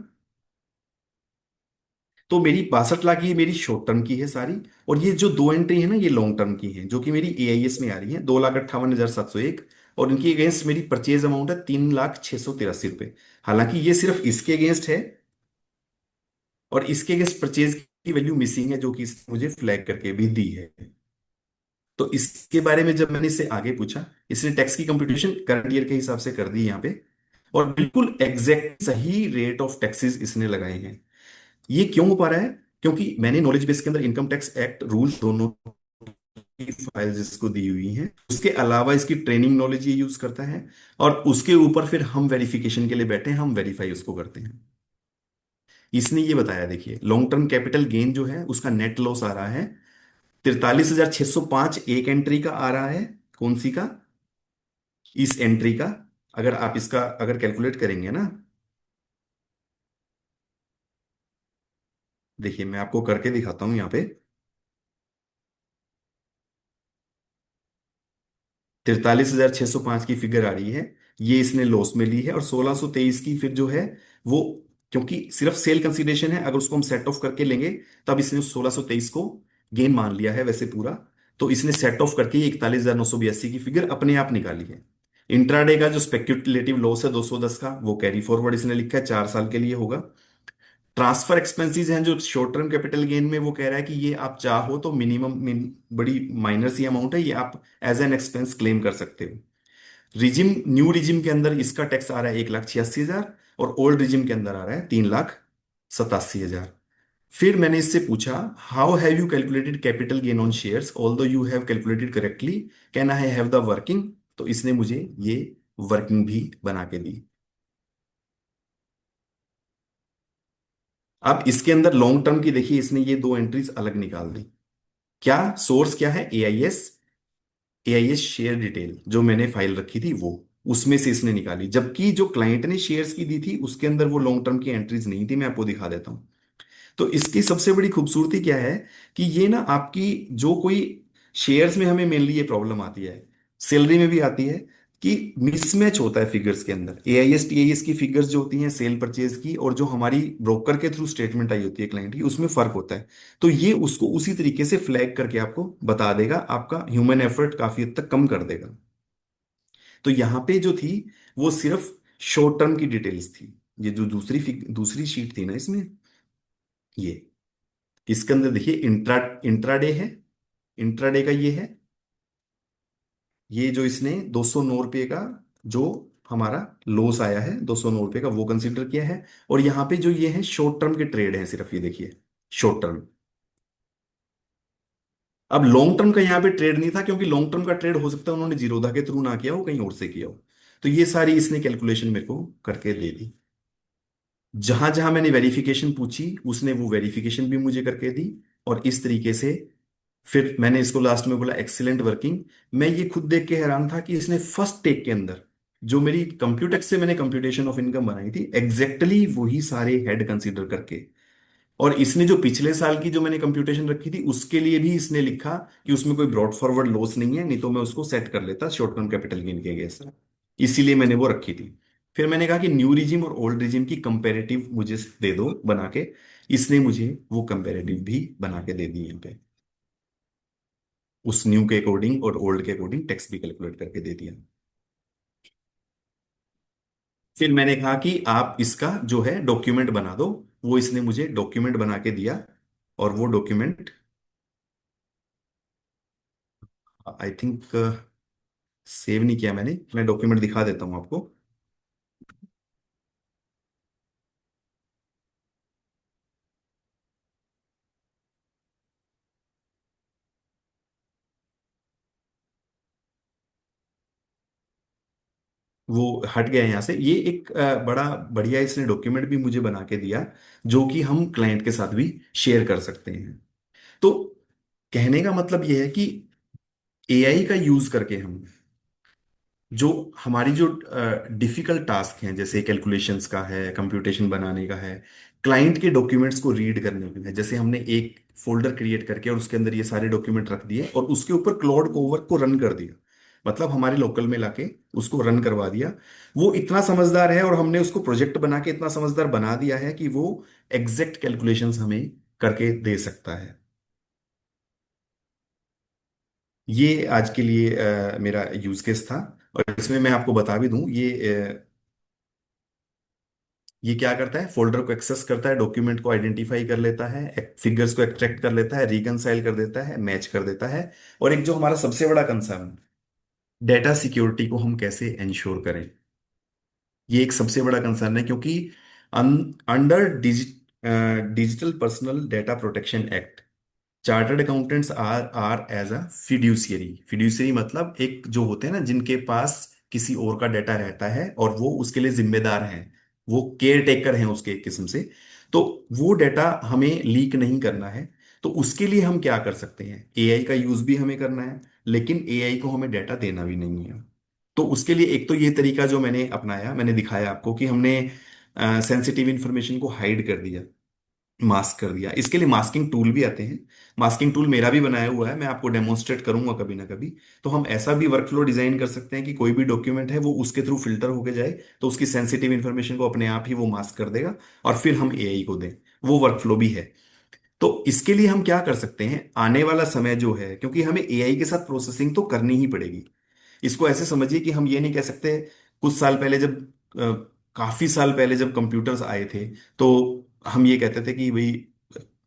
तो मेरी 62 लाख ये मेरी शॉर्ट टर्म की है सारी, और ये जो दो एंट्री है ना ये लॉन्ग टर्म की है, जो कि मेरी एआईएस में आ रही है 2,58,701। और इनकी अगेंस्ट मेरी परचेज अमाउंट है 3,683 रुपए। हालांकि ये सिर्फ इसके अगेंस्ट है, और इसके अगेंस्ट परचेज की वैल्यू मिसिंग है जो कि इसने मुझे फ्लैग करके भी दी है। तो इसके बारे में जब मैंने इससे आगे पूछा, इसने टैक्स की कंप्यूटेशन करंट ईयर के हिसाब से कर दी यहाँ पे, और बिल्कुल एग्जैक्ट सही रेट ऑफ टैक्सेस इसने लगाए हैं। ये क्यों हो पा रहा है? क्योंकि मैंने नॉलेज बेस के अंदर इनकम टैक्स एक्ट रूल दोनों की फाइल्स इसको दी हुई हैं, उसके अलावा इसकी ट्रेनिंग नॉलेज ये यूज करता है, और उसके ऊपर फिर हम वेरिफिकेशन के लिए बैठे हैं, हम वेरीफाई उसको करते हैं। इसने ये बताया, देखिए लॉन्ग टर्म कैपिटल गेन जो है उसका नेट लॉस आ रहा है 43,605, एक एंट्री का आ रहा है। कौन सी का? इस एंट्री का। अगर आप इसका अगर कैलकुलेट करेंगे ना, देखिए मैं आपको करके दिखाता हूं यहाँ पे। 43,605 की फिगर आ रही है, ये इसने लॉस में ली है। और 1623 की फिर जो है वो, क्योंकि सिर्फ सेल कंसीडरेशन है, अगर उसको हम सेट ऑफ करके लेंगे तब इसने 1623 को गेन मान लिया है वैसे पूरा। तो इसने सेट ऑफ करके 41,982 की फिगर अपने आप निकाली है। इंट्राडे का जो स्पेक्युलेटिव लॉस है 210 का, वो कैरी फॉरवर्ड इसने लिखा है 4 साल के लिए होगा। ट्रांसफर एक्सपेंसेस हैं जो शॉर्ट टर्म कैपिटल गेन में, वो कह रहा है कि ये आप चाहो तो बड़ी माइनर सी अमाउंट है, ये आप एज एन एक्सपेंस क्लेम कर सकते हो। रिजिम न्यू रिजिम के अंदर इसका टैक्स आ रहा है 1,86,000, और ओल्ड रिजिम के अंदर आ रहा है 3,87,000। फिर मैंने इससे पूछा, how have you calculated capital gain on shares although you have calculated correctly, can I have the working? तो इसने मुझे ये वर्किंग भी बना के दी। अब इसके अंदर लॉन्ग टर्म की देखिए, इसने ये दो एंट्रीज अलग निकाल दी। क्या सोर्स क्या है? एआईएस, एआईएस शेयर डिटेल जो मैंने फाइल रखी थी वो, उसमें से इसने निकाली। जबकि जो क्लाइंट ने शेयर्स की दी थी उसके अंदर वो लॉन्ग टर्म की एंट्रीज नहीं थी। मैं आपको दिखा देता हूं। तो इसकी सबसे बड़ी खूबसूरती क्या है कि ये ना आपकी जो कोई शेयर्स में हमें मेनली ये प्रॉब्लम आती है, सैलरी में भी आती है, कि मिसमैच होता है फिगर्स के अंदर। एआईएस टीआईएस की फिगर्स जो होती हैं सेल परचेज की, और जो हमारी ब्रोकर के थ्रू स्टेटमेंट आई होती है क्लाइंट की, उसमें फर्क होता है। तो ये उसको उसी तरीके से फ्लैग करके आपको बता देगा, आपका ह्यूमन एफर्ट काफी हद तक कम कर देगा। तो यहां पे जो थी वो सिर्फ शॉर्ट टर्म की डिटेल्स थी। ये जो दूसरी शीट थी ना इसमें, ये इसके अंदर देखिए इंट्राडे है। इंट्राडे का ये है, ये जो इसने 209 रुपये का जो हमारा लॉस आया है 209 रुपये का, वो कंसीडर किया है। और यहाँ पे जो ये है शॉर्ट टर्म के ट्रेड हैं सिर्फ, ये देखिए शॉर्ट टर्म। अब लॉन्ग टर्म का यहाँ पे ट्रेड नहीं था, क्योंकि लॉन्ग टर्म का ट्रेड हो सकता है उन्होंने जीरोधा के थ्रू ना किया हो, कहीं और से किया हो। तो ये सारी इसने कैलकुलेशन मेरे को करके दे दी। जहां जहां मैंने वेरिफिकेशन पूछी उसने वो वेरिफिकेशन भी मुझे करके दी। और इस तरीके से फिर मैंने इसको लास्ट में बोला एक्सीलेंट वर्किंग। मैं ये खुद देख के हैरान था कि इसने फर्स्ट टेक के अंदर जो मेरी कंप्यूटेक्स से मैंने कंप्यूटेशन ऑफ इनकम बनाई थी एग्जैक्टली वही सारे हेड कंसीडर करके, और इसने जो पिछले साल की जो मैंने कंप्यूटेशन रखी थी उसके लिए भी इसने लिखा कि उसमें कोई ब्रॉड फॉरवर्ड लॉस नहीं है, नहीं तो मैं उसको सेट कर लेता शॉर्ट टर्म कैपिटल गेन के अगेंस्ट। इसीलिए मैंने वो रखी थी। फिर मैंने कहा कि न्यू रिजिम और ओल्ड रिजिम की कंपैरेटिव मुझे दे दो बना के। इसने मुझे वो कंपैरेटिव भी बना के दे दी यहाँ पे, उस न्यू के अकॉर्डिंग और ओल्ड के अकॉर्डिंग टैक्स भी कैलकुलेट करके दे दिया। फिर मैंने कहा कि आप इसका जो है डॉक्यूमेंट बना दो। वो इसने मुझे डॉक्यूमेंट बना के दिया, और वो डॉक्यूमेंट आई थिंक सेव नहीं किया मैंने। मैं डॉक्यूमेंट दिखा देता हूं आपको। वो हट गया यहाँ से। ये एक बड़ा बढ़िया इसने डॉक्यूमेंट भी मुझे बना के दिया, जो कि हम क्लाइंट के साथ भी शेयर कर सकते हैं। तो कहने का मतलब ये है कि एआई का यूज करके हम जो हमारी जो डिफिकल्ट टास्क हैं, जैसे कैलकुलेशंस का है, कंप्यूटेशन बनाने का है, क्लाइंट के डॉक्यूमेंट्स को रीड करने का है, जैसे हमने एक फोल्डर क्रिएट करके और उसके अंदर ये सारे डॉक्यूमेंट रख दिए और उसके ऊपर क्लाउड कोवर्क को रन कर दिया, मतलब हमारे लोकल में लाके उसको रन करवा दिया। वो इतना समझदार है, और हमने उसको प्रोजेक्ट बना के इतना समझदार बना दिया है कि वो एग्जैक्ट कैलकुलेशंस हमें करके दे सकता है। ये आज के लिए मेरा यूज केस था। और इसमें मैं आपको बता भी दूं, ये क्या करता है, फोल्डर को एक्सेस करता है, डॉक्यूमेंट को आइडेंटिफाई कर लेता है, फिगर्स को एक्सट्रैक्ट कर लेता है, रिकंसाइल कर देता है, मैच कर देता है। और एक जो हमारा सबसे बड़ा कंसर्न, डेटा सिक्योरिटी को हम कैसे इंश्योर करें, ये एक सबसे बड़ा कंसर्न है। क्योंकि under digital personal data protection act, chartered accountants are as a fiduciary. Fiduciary मतलब एक जो होते हैं ना, जिनके पास किसी और का डाटा रहता है और वो उसके लिए जिम्मेदार हैं, वो केयर टेकर हैं उसके एक किस्म से। तो वो डाटा हमें लीक नहीं करना है। तो उसके लिए हम क्या कर सकते हैं, एआई का यूज भी हमें करना है, लेकिन एआई को हमें डाटा देना भी नहीं है। तो उसके लिए एक तो ये तरीका जो मैंने अपनाया, मैंने दिखाया आपको कि हमने सेंसिटिव इंफॉर्मेशन को हाइड कर दिया, मास्क कर दिया। इसके लिए मास्किंग टूल भी आते हैं। मास्किंग टूल मेरा भी बनाया हुआ है, मैं आपको डेमोन्स्ट्रेट करूंगा कभी ना कभी। तो हम ऐसा भी वर्कफ्लो डिजाइन कर सकते हैं कि कोई भी डॉक्यूमेंट है वो उसके थ्रू फिल्टर होके जाए, तो उसकी सेंसिटिव इंफॉर्मेशन को अपने आप ही वो मास्क कर देगा, और फिर हम एआई को दें। वो वर्कफ्लो भी है। तो इसके लिए हम क्या कर सकते हैं, आने वाला समय जो है, क्योंकि हमें एआई के साथ प्रोसेसिंग तो करनी ही पड़ेगी। इसको ऐसे समझिए कि हम ये नहीं कह सकते, कुछ साल पहले जब काफी साल पहले जब कंप्यूटर्स आए थे, तो हम ये कहते थे कि भाई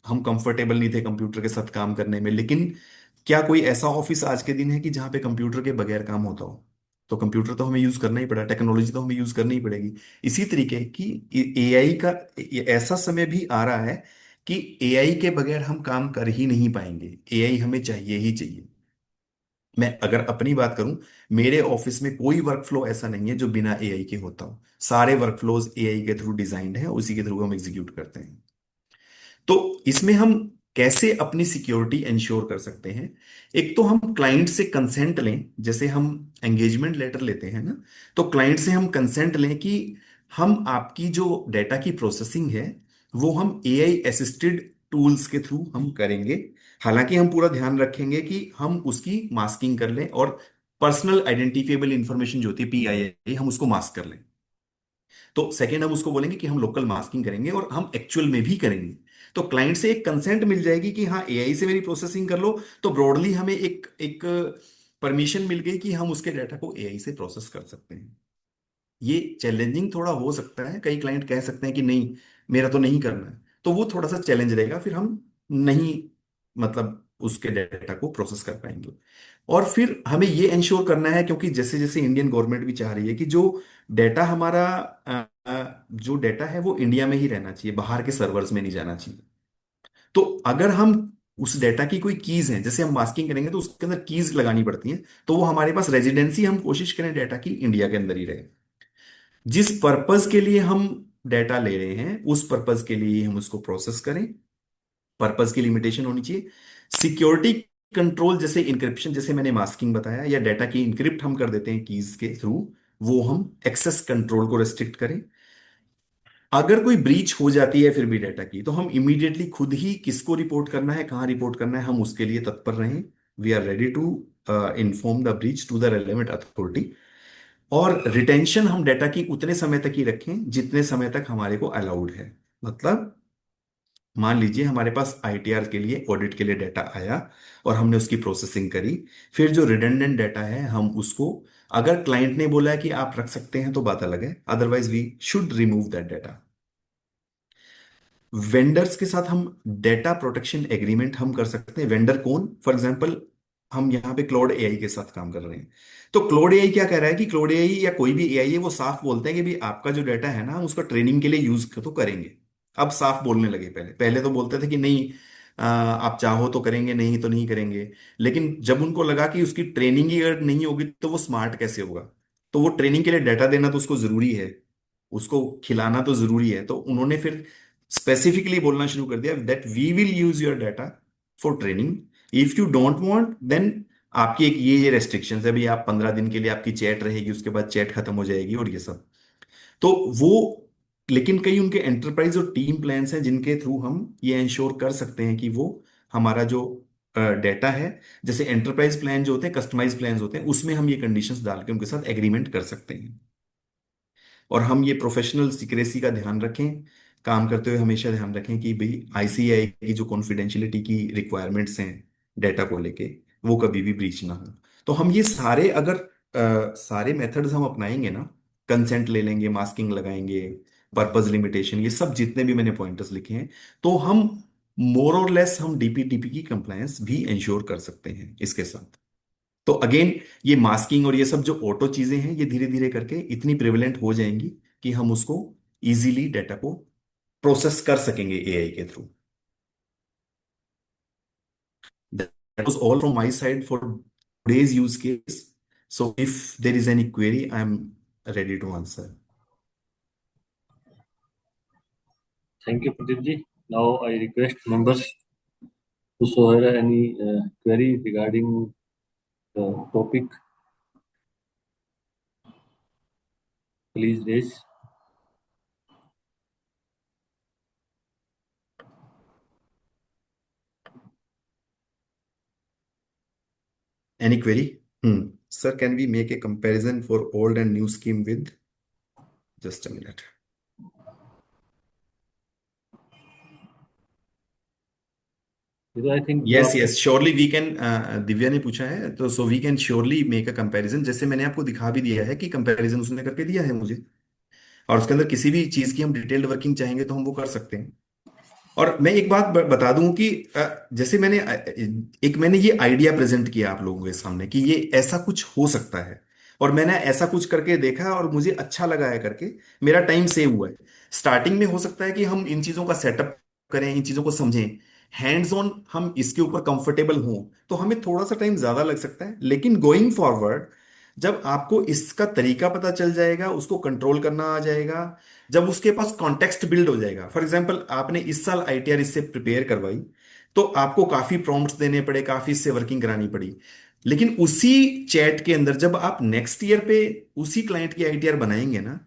हम कंफर्टेबल नहीं थे कंप्यूटर के साथ काम करने में। लेकिन क्या कोई ऐसा ऑफिस आज के दिन है कि जहां पे कंप्यूटर के बगैर काम होता हो? तो कंप्यूटर तो हमें यूज करना ही पड़ा, टेक्नोलॉजी तो हमें यूज करनी ही पड़ेगी। इसी तरीके की एआई का ऐसा समय भी आ रहा है कि एआई के बगैर हम काम कर ही नहीं पाएंगे, एआई हमें चाहिए ही चाहिए। मैं अगर अपनी बात करूं, मेरे ऑफिस में कोई वर्कफ्लो ऐसा नहीं है जो बिना एआई के होता हो। सारे वर्कफ्लोज एआई के थ्रू डिजाइंड है, उसी के थ्रू हम एग्जीक्यूट करते हैं। तो इसमें हम कैसे अपनी सिक्योरिटी इंश्योर कर सकते हैं, एक तो हम क्लाइंट से कंसेंट लें। जैसे हम एंगेजमेंट लेटर लेते हैं ना, तो क्लाइंट से हम कंसेंट लें कि हम आपकी जो डेटा की प्रोसेसिंग है वो हम एआई असिस्टेड टूल्स के थ्रू हम करेंगे। हालांकि हम पूरा ध्यान रखेंगे कि हम उसकी मास्किंग कर लें, और पर्सनल आइडेंटिफिएबल इंफॉर्मेशन जो होती है पीआईआई, हम उसको मास्क कर लें। तो सेकेंड हम उसको बोलेंगे कि हम लोकल मास्किंग करेंगे, और हम एक्चुअल में भी करेंगे। तो क्लाइंट से एक कंसेंट मिल जाएगी कि हाँ, एआई से मेरी प्रोसेसिंग कर लो। तो ब्रॉडली हमें एक एक परमिशन मिल गई कि हम उसके डाटा को एआई से प्रोसेस कर सकते हैं। ये चैलेंजिंग थोड़ा हो सकता है, कई क्लाइंट कह सकते हैं कि नहीं, मेरा तो नहीं करना है। तो वो थोड़ा सा चैलेंज रहेगा, फिर हम नहीं, मतलब उसके डाटा को प्रोसेस कर पाएंगे। और फिर हमें ये इंश्योर करना है, क्योंकि जैसे जैसे इंडियन गवर्नमेंट भी चाह रही है कि जो डाटा हमारा जो डाटा है वो इंडिया में ही रहना चाहिए, बाहर के सर्वर्स में नहीं जाना चाहिए। तो अगर हम उस डाटा की कोई कीज है, जैसे हम मास्किंग करेंगे तो उसके अंदर कीज लगानी पड़ती हैं, तो वो हमारे पास रेजिडेंसी हम कोशिश करें डाटा की इंडिया के अंदर ही रहे। जिस पर्पज के लिए हम डाटा ले रहे हैं उस पर्पज के लिए हम उसको प्रोसेस करें। पर्पज की लिमिटेशन होनी चाहिए। सिक्योरिटी कंट्रोल, जैसे इंक्रिप्शन, जैसे मैंने मास्किंग बताया, या डाटा की इंक्रिप्ट हम कर देते हैं कीज के थ्रू, वो हम एक्सेस कंट्रोल को रेस्ट्रिक्ट करें। अगर कोई ब्रीच हो जाती है फिर भी डाटा की, तो हम इमीडिएटली खुद ही किसको रिपोर्ट करना है, कहाँ रिपोर्ट करना है, हम उसके लिए तत्पर रहें। We are ready to inform the breach to the relevant authority. और रिटेंशन हम डाटा की उतने समय तक ही रखें जितने समय तक हमारे को अलाउड है। मतलब मान लीजिए हमारे पास आईटीआर के लिए ऑडिट के लिए डाटा आया और हमने उसकी प्रोसेसिंग करी। फिर जो रिडंडेंट डाटा है हम उसको, अगर क्लाइंट ने बोला है कि आप रख सकते हैं तो बात अलग है, otherwise we should remove that data. Vendors के साथ हम डेटा प्रोटेक्शन एग्रीमेंट हम कर सकते हैं। वेंडर कौन? फॉर एग्जांपल हम यहाँ पे क्लाउड एआई के साथ काम कर रहे हैं। तो क्लाउड एआई क्या कह रहा है कि क्लाउड एआई या कोई भी एआई है वो साफ बोलते हैं कि भाई आपका जो डाटा है ना हम उसका ट्रेनिंग के लिए यूज तो करेंगे। अब साफ बोलने लगे, पहले पहले तो बोलते थे कि नहीं, आप चाहो तो करेंगे, नहीं तो नहीं करेंगे। लेकिन जब उनको लगा कि उसकी ट्रेनिंग ही अगर नहीं होगी तो वो स्मार्ट कैसे होगा, तो वो ट्रेनिंग के लिए डाटा देना तो उसको जरूरी है, उसको खिलाना तो जरूरी है। तो उन्होंने फिर स्पेसिफिकली बोलना शुरू कर दिया that we will use your data for training, if you don't want then आपकी एक ये रेस्ट्रिक्शंस है, भाई आप 15 दिन के लिए आपकी चैट रहेगी, उसके बाद चैट खत्म हो जाएगी और ये सब। तो वो, लेकिन कई उनके एंटरप्राइज और टीम प्लान्स हैं जिनके थ्रू हम ये इंश्योर कर सकते हैं कि वो हमारा जो डेटा है, जैसे एंटरप्राइज प्लान जो होते हैं, कस्टमाइज प्लान होते हैं, उसमें हम ये कंडीशंस डाल के उनके साथ एग्रीमेंट कर सकते हैं। और हम ये प्रोफेशनल सिक्रेसी का ध्यान रखें, काम करते हुए हमेशा ध्यान रखें कि भाई आईसीआई की जो कॉन्फिडेंशियलिटी की रिक्वायरमेंट्स हैं डेटा को लेके, वो कभी भी ब्रीच ना हो। तो हम ये सारे अगर सारे मेथड्स हम अपनाएंगे ना, कंसेंट ले लेंगे, मास्किंग लगाएंगे, पर्पस लिमिटेशन, ये सब जितने भी मैंने पॉइंटर्स लिखे हैं, तो हम मोर और लेस हम डीपीटीपी की कंप्लायंस भी इंश्योर कर सकते हैं इसके साथ। तो अगेन ये मास्किंग और ये सब जो ऑटो चीजें हैं ये धीरे धीरे करके इतनी प्रिवलेंट हो जाएंगी कि हम उसको इजीली डेटा को प्रोसेस कर सकेंगे एआई के through. That was all from my side for today's use case. So if there is any query, I'm ready to answer. Thank you, Pradeep ji. Now I request members to show her any query regarding the topic. Please raise. Any query? Sir, can we make a comparison for old and new scheme with? Just a minute. I think Yes, yes, surely we can. Divya ने पूछा है तो so we can surely make a comparison. जैसे मैंने आपको दिखा भी दिया है कि कंपैरिजन उसने करके दिया है मुझे, और उसके अंदर किसी भी चीज की हम डिटेल्ड वर्किंग चाहेंगे तो हम वो कर सकते हैं। और मैं एक बात बता दूं कि जैसे मैंने एक मैंने ये आइडिया प्रेजेंट किया आप लोगों के सामने कि ये ऐसा कुछ हो सकता है, और मैंने ऐसा कुछ करके देखा और मुझे अच्छा लगा है करके, मेरा टाइम सेव हुआ है। स्टार्टिंग में हो सकता है कि हम इन चीजों का सेटअप करें, इन चीजों को समझें, हैंड्स ऑन हम इसके ऊपर कंफर्टेबल हों, तो हमें थोड़ा सा टाइम ज्यादा लग सकता है। लेकिन गोइंग फॉरवर्ड जब आपको इसका तरीका पता चल जाएगा, उसको कंट्रोल करना आ जाएगा, जब उसके पास कॉन्टेक्स्ट बिल्ड हो जाएगा, फॉर एग्जांपल आपने इस साल आईटीआर इससे प्रिपेयर करवाई, तो आपको काफी प्रॉम्प्ट्स देने पड़े, काफी इससे वर्किंग करानी पड़ी। लेकिन उसी चैट के अंदर जब आप नेक्स्ट ईयर पे उसी क्लाइंट की आईटीआर बनाएंगे ना,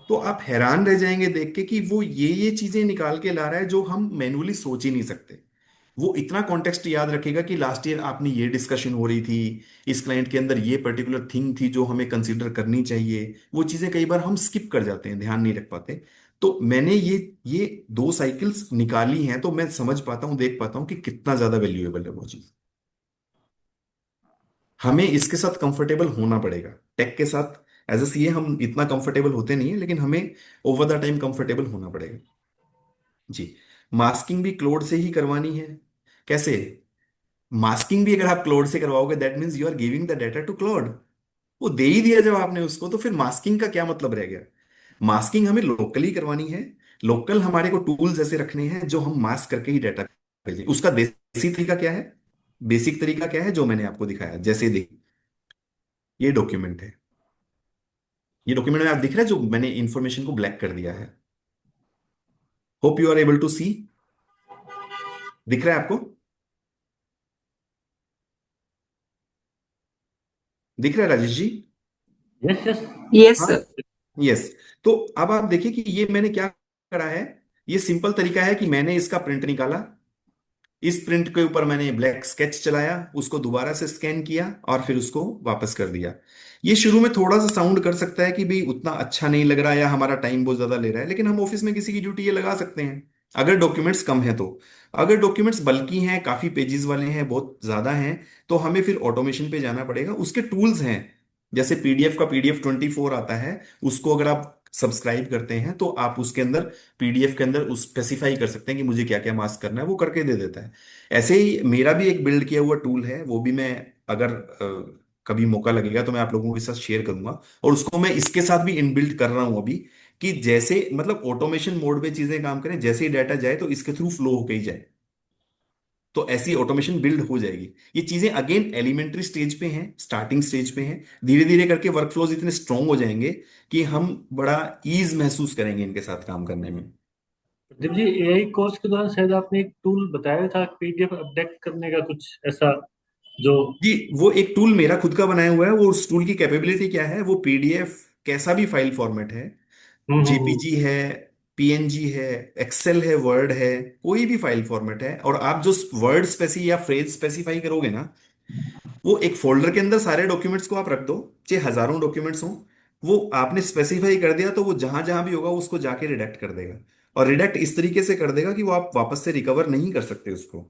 तो आप हैरान रह जाएंगे देख के कि वो ये चीजें निकाल के ला रहा है जो हम मैन्युअली सोच ही नहीं सकते। वो इतना कॉन्टेक्स्ट याद रखेगा कि लास्ट ईयर आपने ये डिस्कशन हो रही थी, इस क्लाइंट के अंदर ये पर्टिकुलर थिंग थी जो हमें कंसीडर करनी चाहिए। वो चीजें कई बार हम स्किप कर जाते हैं, ध्यान नहीं रख पाते। तो मैंने ये 2 साइकिल्स निकाली हैं, तो मैं समझ पाता हूँ, देख पाता हूँ कि कितना ज्यादा वैल्यूएबल है वो चीज। हमें इसके साथ कंफर्टेबल होना पड़ेगा, टेक के साथ एज ए सीए हम इतना कंफर्टेबल होते नहीं है, लेकिन हमें ओवर द टाइम कंफर्टेबल होना पड़ेगा। जी। मास्किंग भी क्लोड से ही करवानी है? कैसे? मास्किंग भी अगर आप क्लोड से करवाओगे that means you are giving the data to Claude. वो दे ही दिया जब आपने उसको, तो फिर मास्किंग का क्या मतलब रह गया? मास्किंग हमें लोकली करवानी है। लोकल हमारे को टूल्स ऐसे रखने हैं जो हम मास्क करके ही डाटा भेजें। उसका देसी तरीका क्या है, बेसिक तरीका क्या है जो मैंने आपको दिखाया? जैसे देखिए ये डॉक्यूमेंट है, ये डॉक्यूमेंट में आप दिख रहा है जो मैंने इंफॉर्मेशन को ब्लैक कर दिया है। Hope you are able to see. दिख रहा है आपको? दिख रहा है Rajesh ji? yes, yes. Yes हाँ। सर। यस। तो अब आप देखिए कि ये मैंने क्या करा है। ये सिंपल तरीका है कि मैंने इसका प्रिंट निकाला, इस प्रिंट के ऊपर मैंने ब्लैक स्केच चलाया, उसको दोबारा से स्कैन किया और फिर उसको वापस कर दिया। ये शुरू में थोड़ा सा साउंड कर सकता है कि भाई उतना अच्छा नहीं लग रहा है या हमारा टाइम बहुत ज्यादा ले रहा है, लेकिन हम ऑफिस में किसी की ड्यूटी ये लगा सकते हैं अगर डॉक्यूमेंट्स कम है तो। अगर डॉक्यूमेंट्स बल्कि हैं, काफी पेजेस वाले हैं, बहुत ज्यादा हैं, तो हमें फिर ऑटोमेशन पे जाना पड़ेगा। उसके टूल्स हैं, जैसे पीडीएफ का PDF 24 आता है, उसको अगर आप सब्सक्राइब करते हैं तो आप उसके अंदर, पीडीएफ के अंदर उस स्पेसिफाई कर सकते हैं कि मुझे क्या क्या मास्क करना है, वो करके दे देता है। ऐसे ही मेरा भी एक बिल्ड किया हुआ टूल है, वो भी मैं अगर कभी मौका लगेगा तो मैं आप लोगों के साथ शेयर करूंगा। और उसको मैं इसके साथ भी इनबिल्ट कर रहा हूं अभी, कि जैसे मतलब ऑटोमेशन मोड पे चीजें काम करें, जैसे ही डाटा जाए तो इसके थ्रू फ्लो होके ही जाए, तो ऐसी ऑटोमेशन बिल्ड हो जाएगी। ये चीजें अगेन एलिमेंट्री स्टेज पे हैं, स्टार्टिंग स्टेज पे हैं, धीरे धीरे करके वर्कफ्लोज इतने स्ट्रांग हो जाएंगे कि हम बड़ा ईज महसूस करेंगे इनके साथ काम करने में। प्रदीप जी, एआई कोर्स के दौरान शायद आपने एक टूल बताया था पीडीएफ अपडेट करने का, कुछ ऐसा जो। जी, वो एक टूल मेरा खुद का बनाया हुआ है। वो उस टूल की कैपेबिलिटी क्या है, वो पीडीएफ कैसा भी फाइल फॉर्मेट है, हम्म। जेपीजी है, पीएनजी है, एक्सेल है, वर्ड है, कोई भी फाइल फॉर्मेट है, और आप जो वर्ड स्पेसी या फ्रेज स्पेसिफाई करोगे ना, वो एक फोल्डर के अंदर सारे डॉक्यूमेंट्स को आप रख दो, चाहे हजारों डॉक्यूमेंट्स हो, वो आपने स्पेसिफाई कर दिया तो वो जहां जहां भी होगा उसको जाके रिडेक्ट कर देगा। और रिडेक्ट इस तरीके से कर देगा कि वो आप वापस से रिकवर नहीं कर सकते उसको।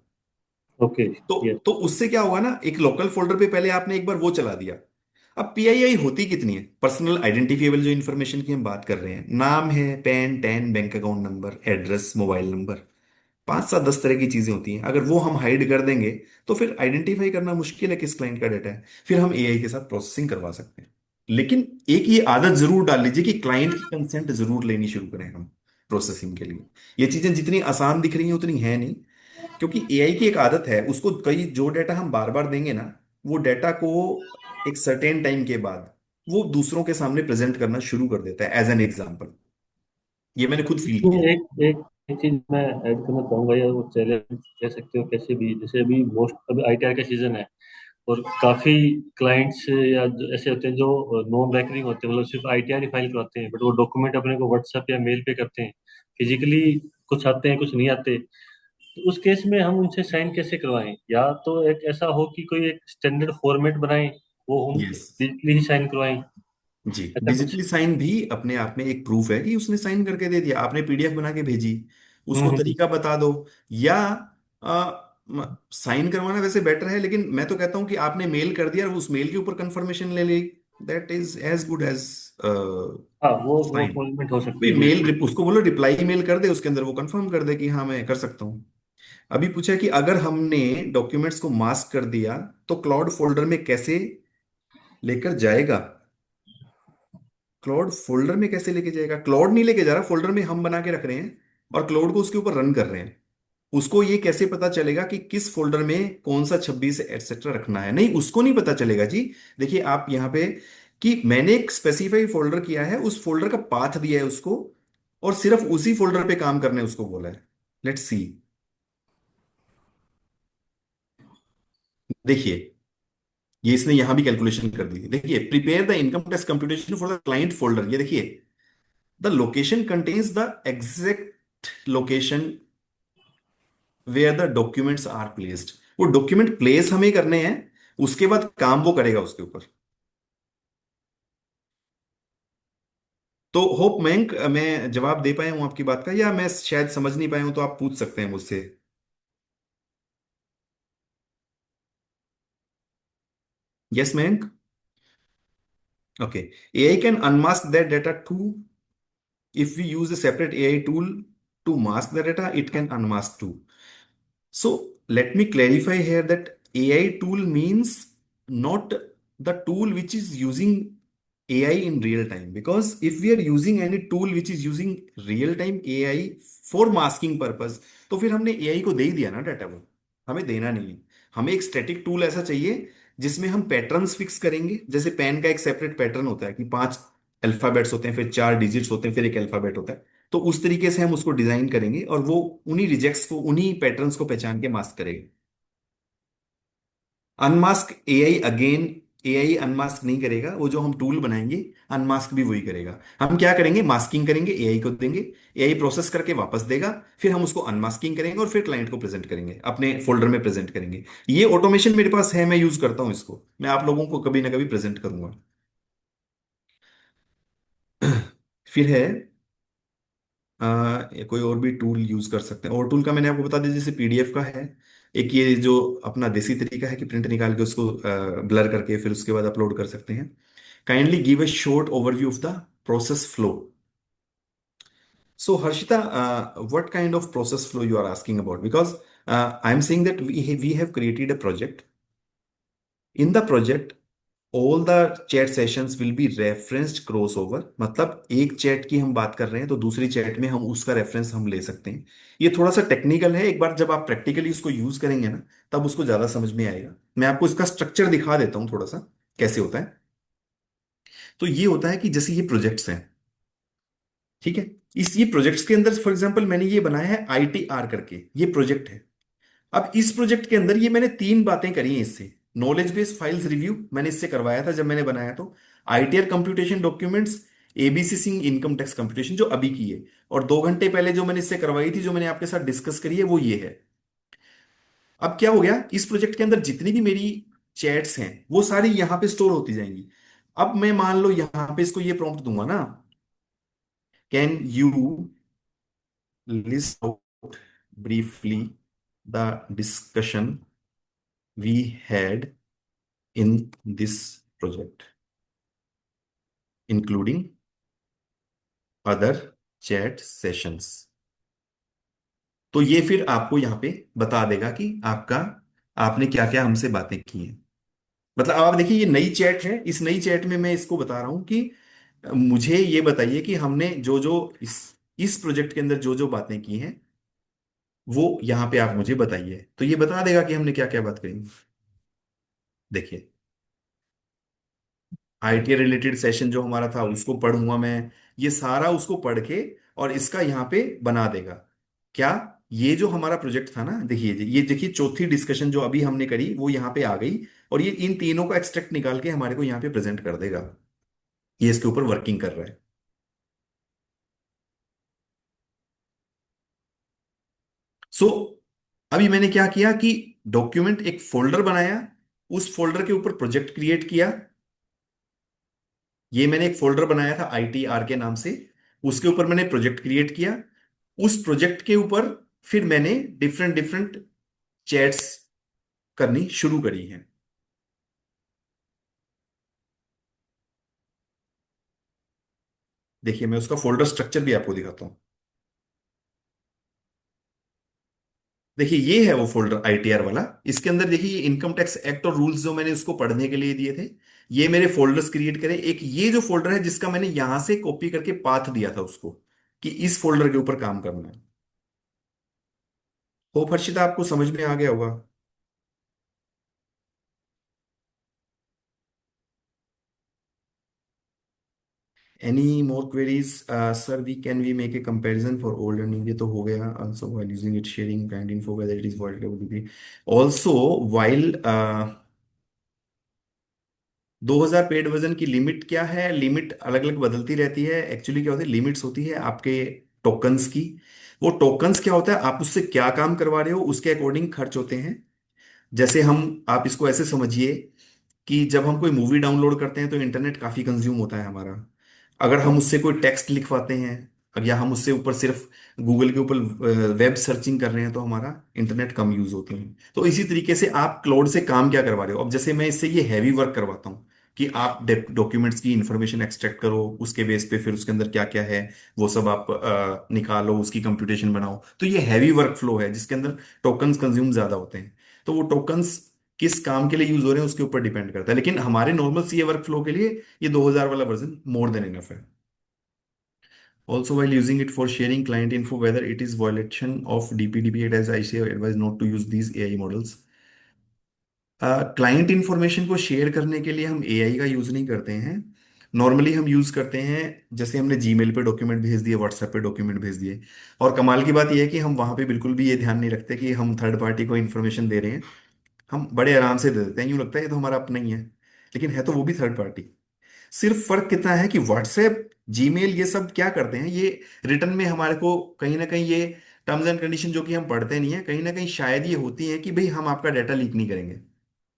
ओके। तो यस। तो उससे क्या होगा ना, एक लोकल फोल्डर पे पहले आपने एक बार वो चला दिया। अब पीआईआई होती कितनी है, पर्सनल आइडेंटिफिएबल जो इन्फॉर्मेशन की हम बात कर रहे हैं, नाम है, pan tan, bank account number, address, mobile number, 5 7 10 तरह की चीजें होती हैं। अगर वो हम हाइड कर देंगे तो फिर आइडेंटिफाई करना मुश्किल है किस क्लाइंट का डाटा है। फिर हम एआई के साथ प्रोसेसिंग करवा सकते हैं। लेकिन एक ये आदत जरूर डाल लीजिए कि क्लाइंट की कंसेंट जरूर लेनी शुरू करें हम प्रोसेसिंग के लिए। ये चीजें जितनी आसान दिख रही हैं उतनी है नहीं, क्योंकि एआई की एक आदत है, उसको कई जो डाटा हम बार बार देंगे ना, वो डाटा को एक सर्टेन टाइम के बाद वो दूसरों के सामने प्रेजेंट करना शुरू कर देता है एज एन एग्जाम्पल। ये मैंने खुद फील किया इसमें है। एक एक एक चीज मैं ऐड करना चाहूंगा, या वो चैलेंज कह सकते हो कैसे भी, जैसे अभी मोस्ट अभी आईटीआर का सीजन है, और काफी क्लाइंट्स या ऐसे होते हैं जो नॉन रैकरिंग होते हैं, मतलब सिर्फ आईटीआर ही फाइल करवाते हैं, बट वो डॉक्यूमेंट अपने को व्हाट्सएप या मेल पे करते हैं फिजिकली। कुछ आते हैं, कुछ नहीं आते। तो उस केस में हम उनसे साइन कैसे करवाएं? या तो एक ऐसा हो कि कोई एक स्टैंडर्ड फॉर्मेट बनाएं, वो हम यस डिजिटली ही साइन करवाएं, जी, ऐसा कुछ। डिजिटली साइन भी अपने आप में एक प्रूफ है कि उसने साइन करके दे दिया। आपने पीडीएफ बना के भेजी, उसको हम्म। तरीका बता दो, या साइन करवाना वैसे बेटर है, लेकिन मैं तो कहता हूं कि आपने मेल कर दिया और उस मेल के ऊपर कंफर्मेशन ले ली, that is as good as हाँ, वो साइन। फॉर्मेट हो सकती भाई है मेल, बिल्कुल। उसको बोलो रिप्लाई मेल कर दे, उसके अंदर वो कंफर्म कर दे कि हाँ मैं कर सकता हूँ। अभी पूछा कि अगर हमने डॉक्यूमेंट्स को मास्क कर दिया तो क्लाउड फोल्डर में कैसे लेकर जाएगा। क्लाउड फोल्डर में कैसे लेके जाएगा, क्लाउड नहीं लेके जा रहा, फोल्डर में हम बना के रख रहे हैं और क्लाउड को उसके ऊपर रन कर रहे हैं। उसको ये कैसे पता चलेगा कि किस फोल्डर में कौन सा 26 एटसेट्रा रखना है, नहीं उसको नहीं पता चलेगा जी। देखिए आप यहाँ पे, कि मैंने एक स्पेसिफाई फोल्डर किया है, उस फोल्डर का पाथ दिया है उसको, और सिर्फ उसी फोल्डर पे काम करने उसको बोला है। लेट्स सी, देखिए ये इसने यहां भी कैलकुलेशन कर दी। देखिए, prepare the income tax computation for the client folder, ये देखिए, the location contains the exact location where the documents are placed. वो डॉक्यूमेंट प्लेस हमें करने हैं, उसके बाद काम वो करेगा उसके ऊपर। तो होप मैं जवाब दे पाया हूं आपकी बात का, या मैं शायद समझ नहीं पाया हूं, तो आप पूछ सकते हैं मुझसे। Yes Mayank. Okay, AI can unmask that data too, if we use a separate AI tool to mask the data, it can unmask too. So let me clarify here that AI tool means not the tool which is using AI in real time. Because if we are using any tool which is using real time AI for masking purpose, तो फिर हमने AI को दे ही दिया ना data, वो हमें देना नहीं है। हमें एक स्टैटिक टूल ऐसा चाहिए जिसमें हम पैटर्न्स फिक्स करेंगे। जैसे पेन का एक सेपरेट पैटर्न होता है कि 5 अल्फाबेट्स होते हैं, फिर 4 डिजिट्स होते हैं, फिर एक अल्फाबेट होता है। तो उस तरीके से हम उसको डिजाइन करेंगे और वो उन्हीं रिजेक्ट्स को, उन्हीं पैटर्न्स को पहचान के मास्क करेगा। Unmask AI again, AI unmask नहीं करेगा, वो जो हम टूल बनाएंगे अनमास्क भी वही करेगा। हम क्या करेंगे, मास्किंग करेंगे, एआई को देंगे, एआई प्रोसेस करके वापस देगा, फिर हम उसको अनमास्किंग करेंगे और फिर क्लाइंट को प्रेजेंट करेंगे, अपने फोल्डर में प्रेजेंट करेंगे। ये ऑटोमेशन मेरे पास है, मैं यूज करता हूं इसको, मैं आप लोगों को कभी ना कभी प्रेजेंट करूंगा। फिर है कोई और भी टूल यूज कर सकते हैं। और टूल का मैंने आपको बता दिया, जैसे पीडीएफ का है। एक ये जो अपना देसी तरीका है कि प्रिंट निकाल के उसको ब्लर करके फिर उसके बाद अपलोड कर सकते हैं। Kindly give a short overview of the process flow. So Harshita, what kind of process flow you are asking about? Because I'm saying that we have created a project. In the project, all the chat sessions will be referenced crossover। मतलब एक chat की हम बात कर रहे हैं तो दूसरी चैट में हम उसका रेफरेंस हम ले सकते हैं। ये थोड़ा सा टेक्निकल है, एक बार जब आप प्रैक्टिकली उसको यूज करेंगे ना, तब उसको ज्यादा समझ में आएगा। मैं आपको इसका स्ट्रक्चर दिखा देता हूँ थोड़ा सा, कैसे होता है। तो ये होता है कि जैसे ये प्रोजेक्ट्स हैं, ठीक है। इस ये प्रोजेक्ट्स के अंदर फॉर एग्जांपल मैंने ये बनाया है ITR करके, ये प्रोजेक्ट है। अब इस प्रोजेक्ट के अंदर ये मैंने तीन बातें करी हैं इससे। नॉलेज बेस्ड फाइल्स रिव्यू मैंने इससे करवाया था जब मैंने बनाया, तो ITR computation documents, ABC Singh income tax computation जो अभी की है, और 2 घंटे पहले जो मैंने इससे करवाई थी, जो मैंने आपके साथ डिस्कस करी है, वो ये है। अब क्या हो गया, इस प्रोजेक्ट के अंदर जितनी भी मेरी चैट्स हैं वो सारी यहां पे स्टोर होती जाएंगी। अब मैं मान लो यहां पे इसको ये प्रॉम्प्ट दूंगा ना, can you list out briefly the discussion we had in this project, including other chat sessions। तो ये फिर आपको यहाँ पे बता देगा कि आपने क्या क्या हमसे बातें की हैं। मतलब अब आप देखिए, ये नई चैट है, इस नई चैट में मैं इसको बता रहा हूं कि मुझे ये बताइए कि हमने जो जो इस प्रोजेक्ट के अंदर जो जो बातें की हैं, वो यहां पे आप मुझे बताइए। तो ये बता देगा कि हमने क्या क्या बात करी। देखिए, ITआर रिलेटेड सेशन जो हमारा था उसको पढ़ूंगा मैं, ये सारा उसको पढ़ के और इसका यहाँ पे बना देगा। क्या, ये जो हमारा प्रोजेक्ट था ना, देखिए ये देखिए चौथी डिस्कशन जो अभी हमने करी वो यहाँ पे आ गई, और ये इन तीनों का एक्सट्रैक्ट निकाल के हमारे को यहाँ पे प्रेजेंट कर देगा। ये इसके ऊपर वर्किंग कर रहा है। सो अभी मैंने क्या किया कि डॉक्यूमेंट एक फोल्डर बनाया, उस फोल्डर के ऊपर प्रोजेक्ट क्रिएट किया। ये मैंने एक फोल्डर बनाया था ITR के नाम से, उसके ऊपर मैंने प्रोजेक्ट क्रिएट किया। उस प्रोजेक्ट के ऊपर फिर मैंने डिफरेंट डिफरेंट चैट्स करनी शुरू करी हैं। देखिए, मैं उसका फोल्डर स्ट्रक्चर भी आपको दिखाता हूं। देखिए, ये है वो फोल्डर ITR वाला। इसके अंदर देखिए, ये इनकम टैक्स एक्ट और रूल्स जो मैंने उसको पढ़ने के लिए दिए थे, ये मेरे फोल्डर्स क्रिएट करे। एक ये जो फोल्डर है जिसका मैंने यहां से कॉपी करके पाथ दिया था उसको, कि इस फोल्डर के ऊपर काम करना है। होप हर्षिता आपको समझ में आ गया होगा। Any more queries sir, we make a comparison for old and new. ये तो हो गया। Also while using it sharing kind info whether it is void also while 2000 paid version की लिमिट क्या है? लिमिट अलग अलग बदलती रहती है। एक्चुअली क्या होती है, लिमिट्स होती है आपके टोकन्स की। वो टोकन्स क्या होता है, आप उससे क्या काम करवा रहे हो उसके अकॉर्डिंग खर्च होते हैं। जैसे आप इसको ऐसे समझिए कि जब हम कोई मूवी डाउनलोड करते हैं तो इंटरनेट काफी कंज्यूम होता है हमारा। अगर हम उससे कोई टेक्स्ट लिखवाते हैं, या हम उससे ऊपर सिर्फ गूगल के ऊपर वेब सर्चिंग कर रहे हैं, तो हमारा इंटरनेट कम यूज होते हैं। तो इसी तरीके से आप क्लाउड से काम क्या करवा रहे हो। अब जैसे मैं इससे ये हैवी वर्क करवाता हूँ कि आप डॉक्यूमेंट्स की इंफॉर्मेशन एक्सट्रैक्ट करो, उसके बेस पे फिर उसके अंदर क्या क्या है वो सब आप निकालो, उसकी कंप्यूटेशन बनाओ। तो ये हैवी वर्क फ्लो है जिसके अंदर टोकन्स कंज्यूम ज्यादा होते हैं। तो वो टोकन्स किस काम के लिए यूज हो रहे हैं उसके ऊपर डिपेंड करता है। लेकिन हमारे नॉर्मल सीए वर्क फ्लो के लिए ये 2000 वाला वर्जन मोर देन इनफ है। Also, while using it for sharing client info, whether it is violation of DPDP, it as I say, advise not to use these AI models। Client information को share करने के लिए हम AI का use नहीं करते हैं। नॉर्मली हम यूज करते हैं, जैसे हमने जीमेल पे डॉक्यूमेंट भेज दिए, व्हाट्सएप पे डॉक्यूमेंट भेज दिए। और कमाल की बात यह है कि हम वहां पे बिल्कुल भी ये ध्यान नहीं रखते कि हम थर्ड पार्टी को इन्फॉर्मेशन दे रहे हैं। हम बड़े आराम से दे देते हैं, यूं लगता है ये तो हमारा अपना ही है, लेकिन है तो वो भी थर्ड पार्टी। सिर्फ फर्क कितना है कि व्हाट्सएप, जीमेल, ये सब क्या करते हैं, ये रिटर्न में हमारे को कहीं ना कहीं ये टर्म्स एंड कंडीशन जो कि हम पढ़ते नहीं है, कहीं ना कहीं शायद ये होती है कि भाई हम आपका डाटा लीक नहीं करेंगे,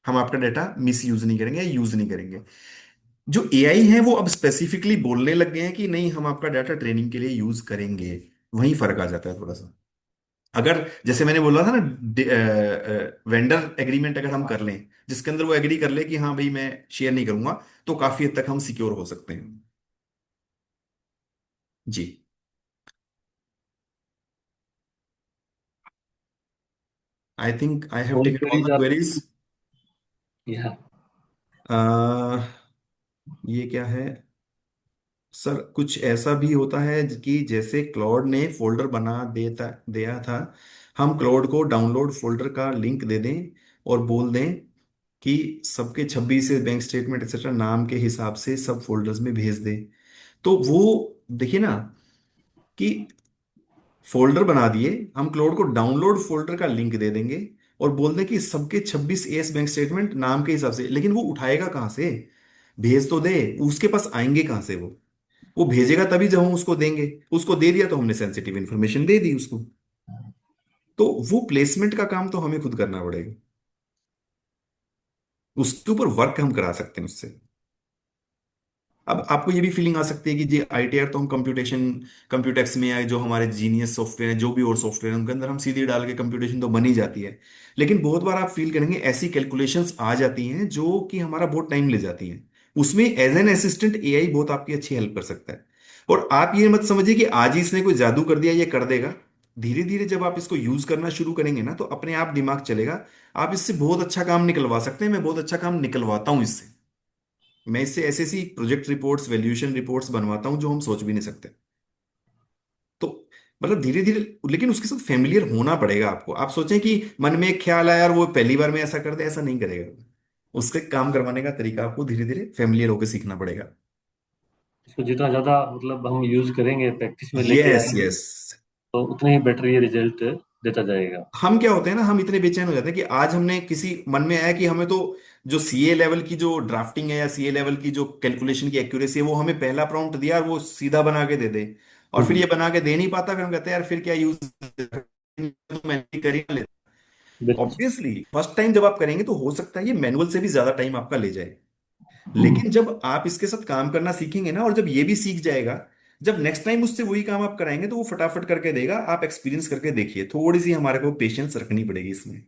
हम आपका डाटा मिस यूज नहीं करेंगे, यूज नहीं करेंगे। जो AI है वो अब स्पेसिफिकली बोलने लग गए हैं कि नहीं, हम आपका डाटा ट्रेनिंग के लिए यूज करेंगे। वहीं फर्क आ जाता है थोड़ा सा। अगर जैसे मैंने बोला था ना, वेंडर एग्रीमेंट अगर हम कर लें, जिसके अंदर वो एग्री कर ले कि हाँ भाई मैं शेयर नहीं करूंगा, तो काफी हद तक हम सिक्योर हो सकते हैं। जी। I think I have All taken all queries the are, queries. yeah. ये क्या है सर? कुछ ऐसा भी होता है कि जैसे क्लाउड ने फोल्डर बना देता दिया था, हम क्लाउड को डाउनलोड फोल्डर का लिंक दे दें और बोल दें कि सबके 26 से बैंक स्टेटमेंट एक्सेट्रा नाम के हिसाब से सब फोल्डर्स में भेज दें। तो वो देखिए ना कि फोल्डर बना दिए, हम क्लाउड को डाउनलोड फोल्डर का लिंक दे देंगे और बोल दें कि सबके 26 एस बैंक स्टेटमेंट नाम के हिसाब से, लेकिन वो उठाएगा कहाँ से? भेज तो दे, उसके पास आएंगे कहाँ से वो भेजेगा तभी जब हम उसको देंगे। उसको दे दिया तो हमने सेंसिटिव इन्फॉर्मेशन दे दी उसको। तो वो प्लेसमेंट का काम तो हमें खुद करना पड़ेगा, उसके ऊपर वर्क हम करा सकते हैं उससे। अब आपको ये भी फीलिंग आ सकती है कि जी आईटीआर तो हम कंप्यूटेक्स में, या जो हमारे जीनियस सॉफ्टवेयर है, जो भी और सॉफ्टवेयर है उनके अंदर हम सीधे डाल के कंप्यूटेशन तो बन ही जाती है। लेकिन बहुत बार आप फील करेंगे ऐसी कैलकुलेशंस आ जाती हैं जो कि हमारा बहुत टाइम ले जाती हैं। उसमें एज एन असिस्टेंट एआई बहुत आपकी अच्छी हेल्प कर सकता है। और आप ये मत समझिए कि आज ही इसने कोई जादू कर दिया ये कर देगा। धीरे धीरे जब आप इसको यूज करना शुरू करेंगे ना, तो अपने आप दिमाग चलेगा। आप इससे बहुत अच्छा काम निकलवा सकते हैं, मैं बहुत अच्छा काम निकलवाता हूं इससे। मैं इससे ऐसे ऐसी प्रोजेक्ट रिपोर्ट्स, वैल्यूएशन रिपोर्ट्स बनवाता हूं जो हम सोच भी नहीं सकते। तो मतलब धीरे धीरे, लेकिन उसके साथ फेमिलियर होना पड़ेगा आपको। आप सोचें कि मन में एक ख्याल आया और वो पहली बार में ऐसा कर दे, ऐसा नहीं करेगा। उससे काम करवाने का तरीका आपको धीरे धीरे फेमिलियर होकर सीखना पड़ेगा। इसको जितना ज्यादा मतलब हम यूज करेंगे, प्रैक्टिस में लेके यस आएंगे, यस। तो उतने ही बेटर ये रिजल्ट देता जाएगा। हम क्या होते हैं ना, हम इतने बेचैन हो जाते हैं कि आज हमने किसी मन में आया कि हमें तो जो सीए लेवल की जो ड्राफ्टिंग है या सीए लेवल की जो कैलकुलेशन की एक्यूरेसी है, वो हमें पहला प्रॉम्प्ट दिया और वो सीधा बना के दे दे। और फिर हम्म, ये बना के दे नहीं पाता, फिर हम कहते हैं यार फिर क्या यूज, तो मैंने कर ही लेता। बिल्कुल। ऑब्वियसली फर्स्ट टाइम जब आप करेंगे तो हो सकता है ये मैनुअल से भी ज्यादा टाइम आपका ले जाए। लेकिन जब आप इसके साथ काम करना सीखेंगे ना, और जब ये भी सीख जाएगा, जब नेक्स्ट टाइम उससे वही काम आप कराएंगे तो वो फटाफट करके देगा। आप एक्सपीरियंस करके देखिए, थोड़ी सी हमारे को पेशेंस रखनी पड़ेगी इसमें।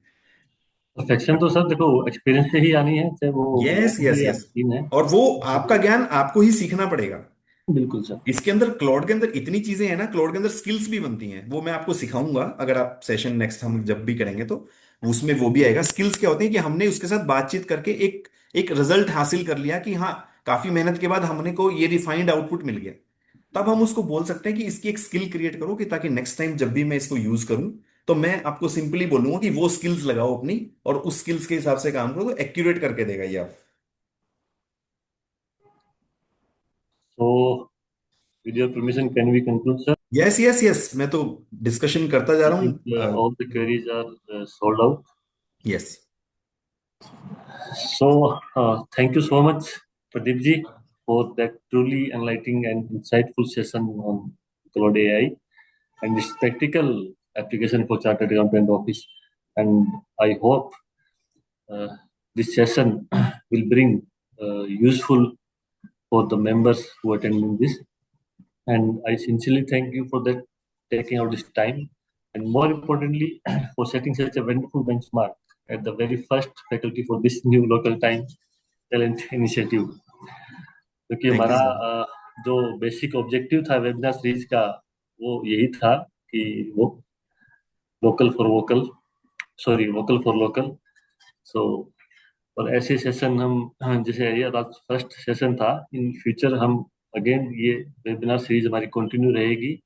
परफेक्शन तो सर देखो एक्सपीरियंस से ही आनी है, चाहे वो यस मैन यस है या यस। मशीन है। और वो आपका ज्ञान आपको ही सीखना पड़ेगा। बिल्कुल सर। इसके अंदर क्लाउड के अंदर इतनी चीजें हैं ना, क्लाउड के अंदर स्किल्स भी बनती हैं, वो मैं आपको सिखाऊंगा अगर आप सेशन नेक्स्ट हम जब भी करेंगे तो उसमें वो भी आएगा। स्किल्स क्या होते हैं कि हमने उसके साथ बातचीत करके एक एक रिजल्ट हासिल कर लिया कि हाँ, काफी मेहनत के बाद हमने को ये रिफाइंड आउटपुट मिल गया। तब हम उसको बोल सकते हैं कि इसकी एक स्किल क्रिएट करो, कि ताकि नेक्स्ट टाइम जब भी मैं इसको यूज करूं, तो मैं आपको सिंपली बोलूंगा कि वो स्किल्स लगाओ अपनी, और उस स्किल्स के हिसाब से काम करो, तो एक्यूरेट करके देगा ये आप। तो with your permission can we conclude sir? Yes yes yes, मैं तो डिस्कशन करता जा आई रहा थिंक हूँ। All the queries are solve out. Yes. So, thank you so much, Pradeep ji, for that truly enlightening and insightful session on Cloud AI and its practical application for Chartered Accountant Office. And I hope uh, this session will bring useful for the members who attending this. And I sincerely thank you for that, taking out this time, and more importantly, for setting such a wonderful benchmark at the very first faculty for this new local time talent initiative. क्योंकि thank you हमारा sir. जो basic objective था webinar series का, वो यही था कि वो local for vocal, sorry vocal for local. So और ऐसे सेशन हम, जैसे ये फर्स्ट सेशन था, इन फ्यूचर हम अगेन ये वेबिनार सीरीज हमारी कंटिन्यू रहेगी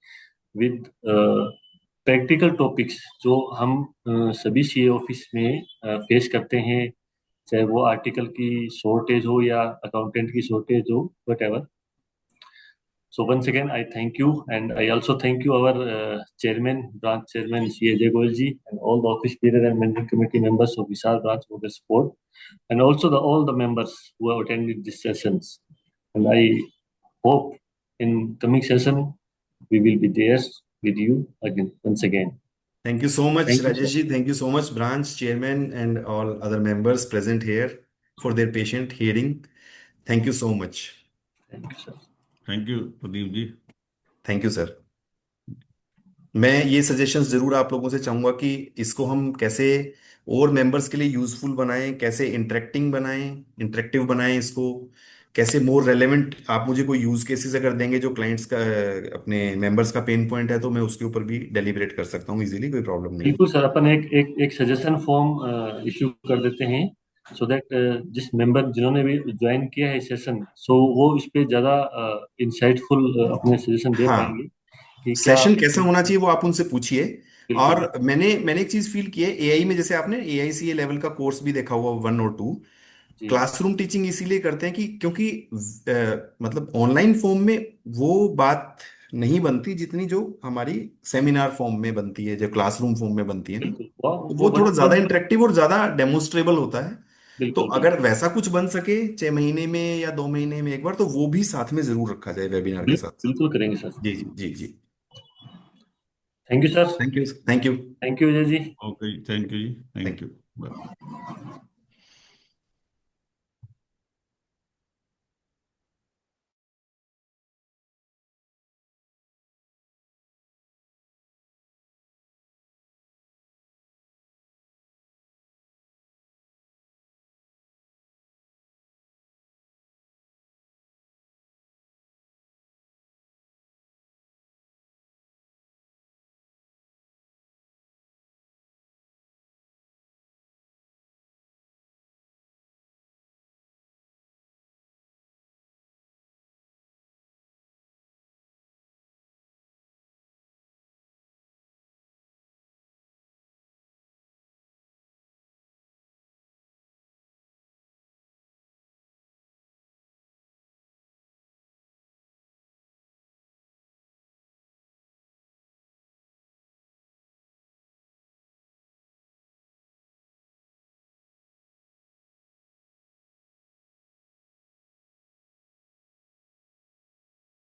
विद प्रैक्टिकल टॉपिक्स जो हम सभी सीए ऑफिस में फेस करते हैं, चाहे वो आर्टिकल की शॉर्टेज हो या अकाउंटेंट की शॉर्टेज हो, what ever. So once again, I thank you, and I also thank you our chairman, branch chairman, C.A. Goyalji, and all the office bearer and managing committee members of Vishal branch for their support, and also all the members who have attended these sessions. And I hope in coming session we will be there with you again once again. Thank you so much Thank you, sir. Rajesh ji, thank you so much branch chairman and all other members present here for their patient hearing. Thank you so much. Thank you, sir. Thank you Pradeep ji. Thank you sir. मैं ये suggestions जरूर आप लोगों से चाहूंगा कि इसको हम कैसे और मेंबर्स के लिए यूजफुल बनाएं, कैसे इंटरेक्टिंग बनाएं, इंटरेक्टिव बनाएं इसको, कैसे मोर रेलेवेंट। आप मुझे कोई यूज केसेस अगर देंगे जो क्लाइंट्स का अपने मेंबर्स का पेन पॉइंट है, तो मैं उसके ऊपर भी डेलिब्रेट कर सकता हूँ इजीली, कोई प्रॉब्लम नहीं है। बिल्कुल सर, अपन एक सजेशन फॉर्म इश्यू कर देते हैं, सो दैट जिस मेंबर जिन्होंने भी ज्वाइन किया है सेशन, सो वो इस पे ज्यादा इंसाइटफुल अपने सजेशन दे हाँ, पाएंगे कि क्या। सेशन कैसा होना चाहिए वो आप उनसे पूछिए। और बिल्कुल मैंने एक चीज फील की है एआई में, जैसे आपने एआईसीए लेवल का कोर्स भी देखा हुआ 1 और 2। जी। क्लासरूम टीचिंग इसीलिए करते हैं कि क्योंकि मतलब ऑनलाइन फॉर्म में वो बात नहीं बनती जितनी जो हमारी सेमिनार फॉर्म में बनती है, जो क्लासरूम फॉर्म में बनती है ना। बिल्कुल तो वो वो थोड़ा ज्यादा बन इंटरेक्टिव और ज्यादा डेमोन्स्ट्रेबल होता है। तो बिल्कुल अगर बिल्कुल वैसा कुछ बन सके 6 महीने में या 2 महीने में एक बार, तो वो भी साथ में जरूर रखा जाए वेबिनार के साथ साथ। बिल्कुल करेंगे सर। जी जी जी जी। Thank you sir. Thank you, thank you. Thank you Vijay ji. Okay, thank you जी, थैंक थैंक यू। यू।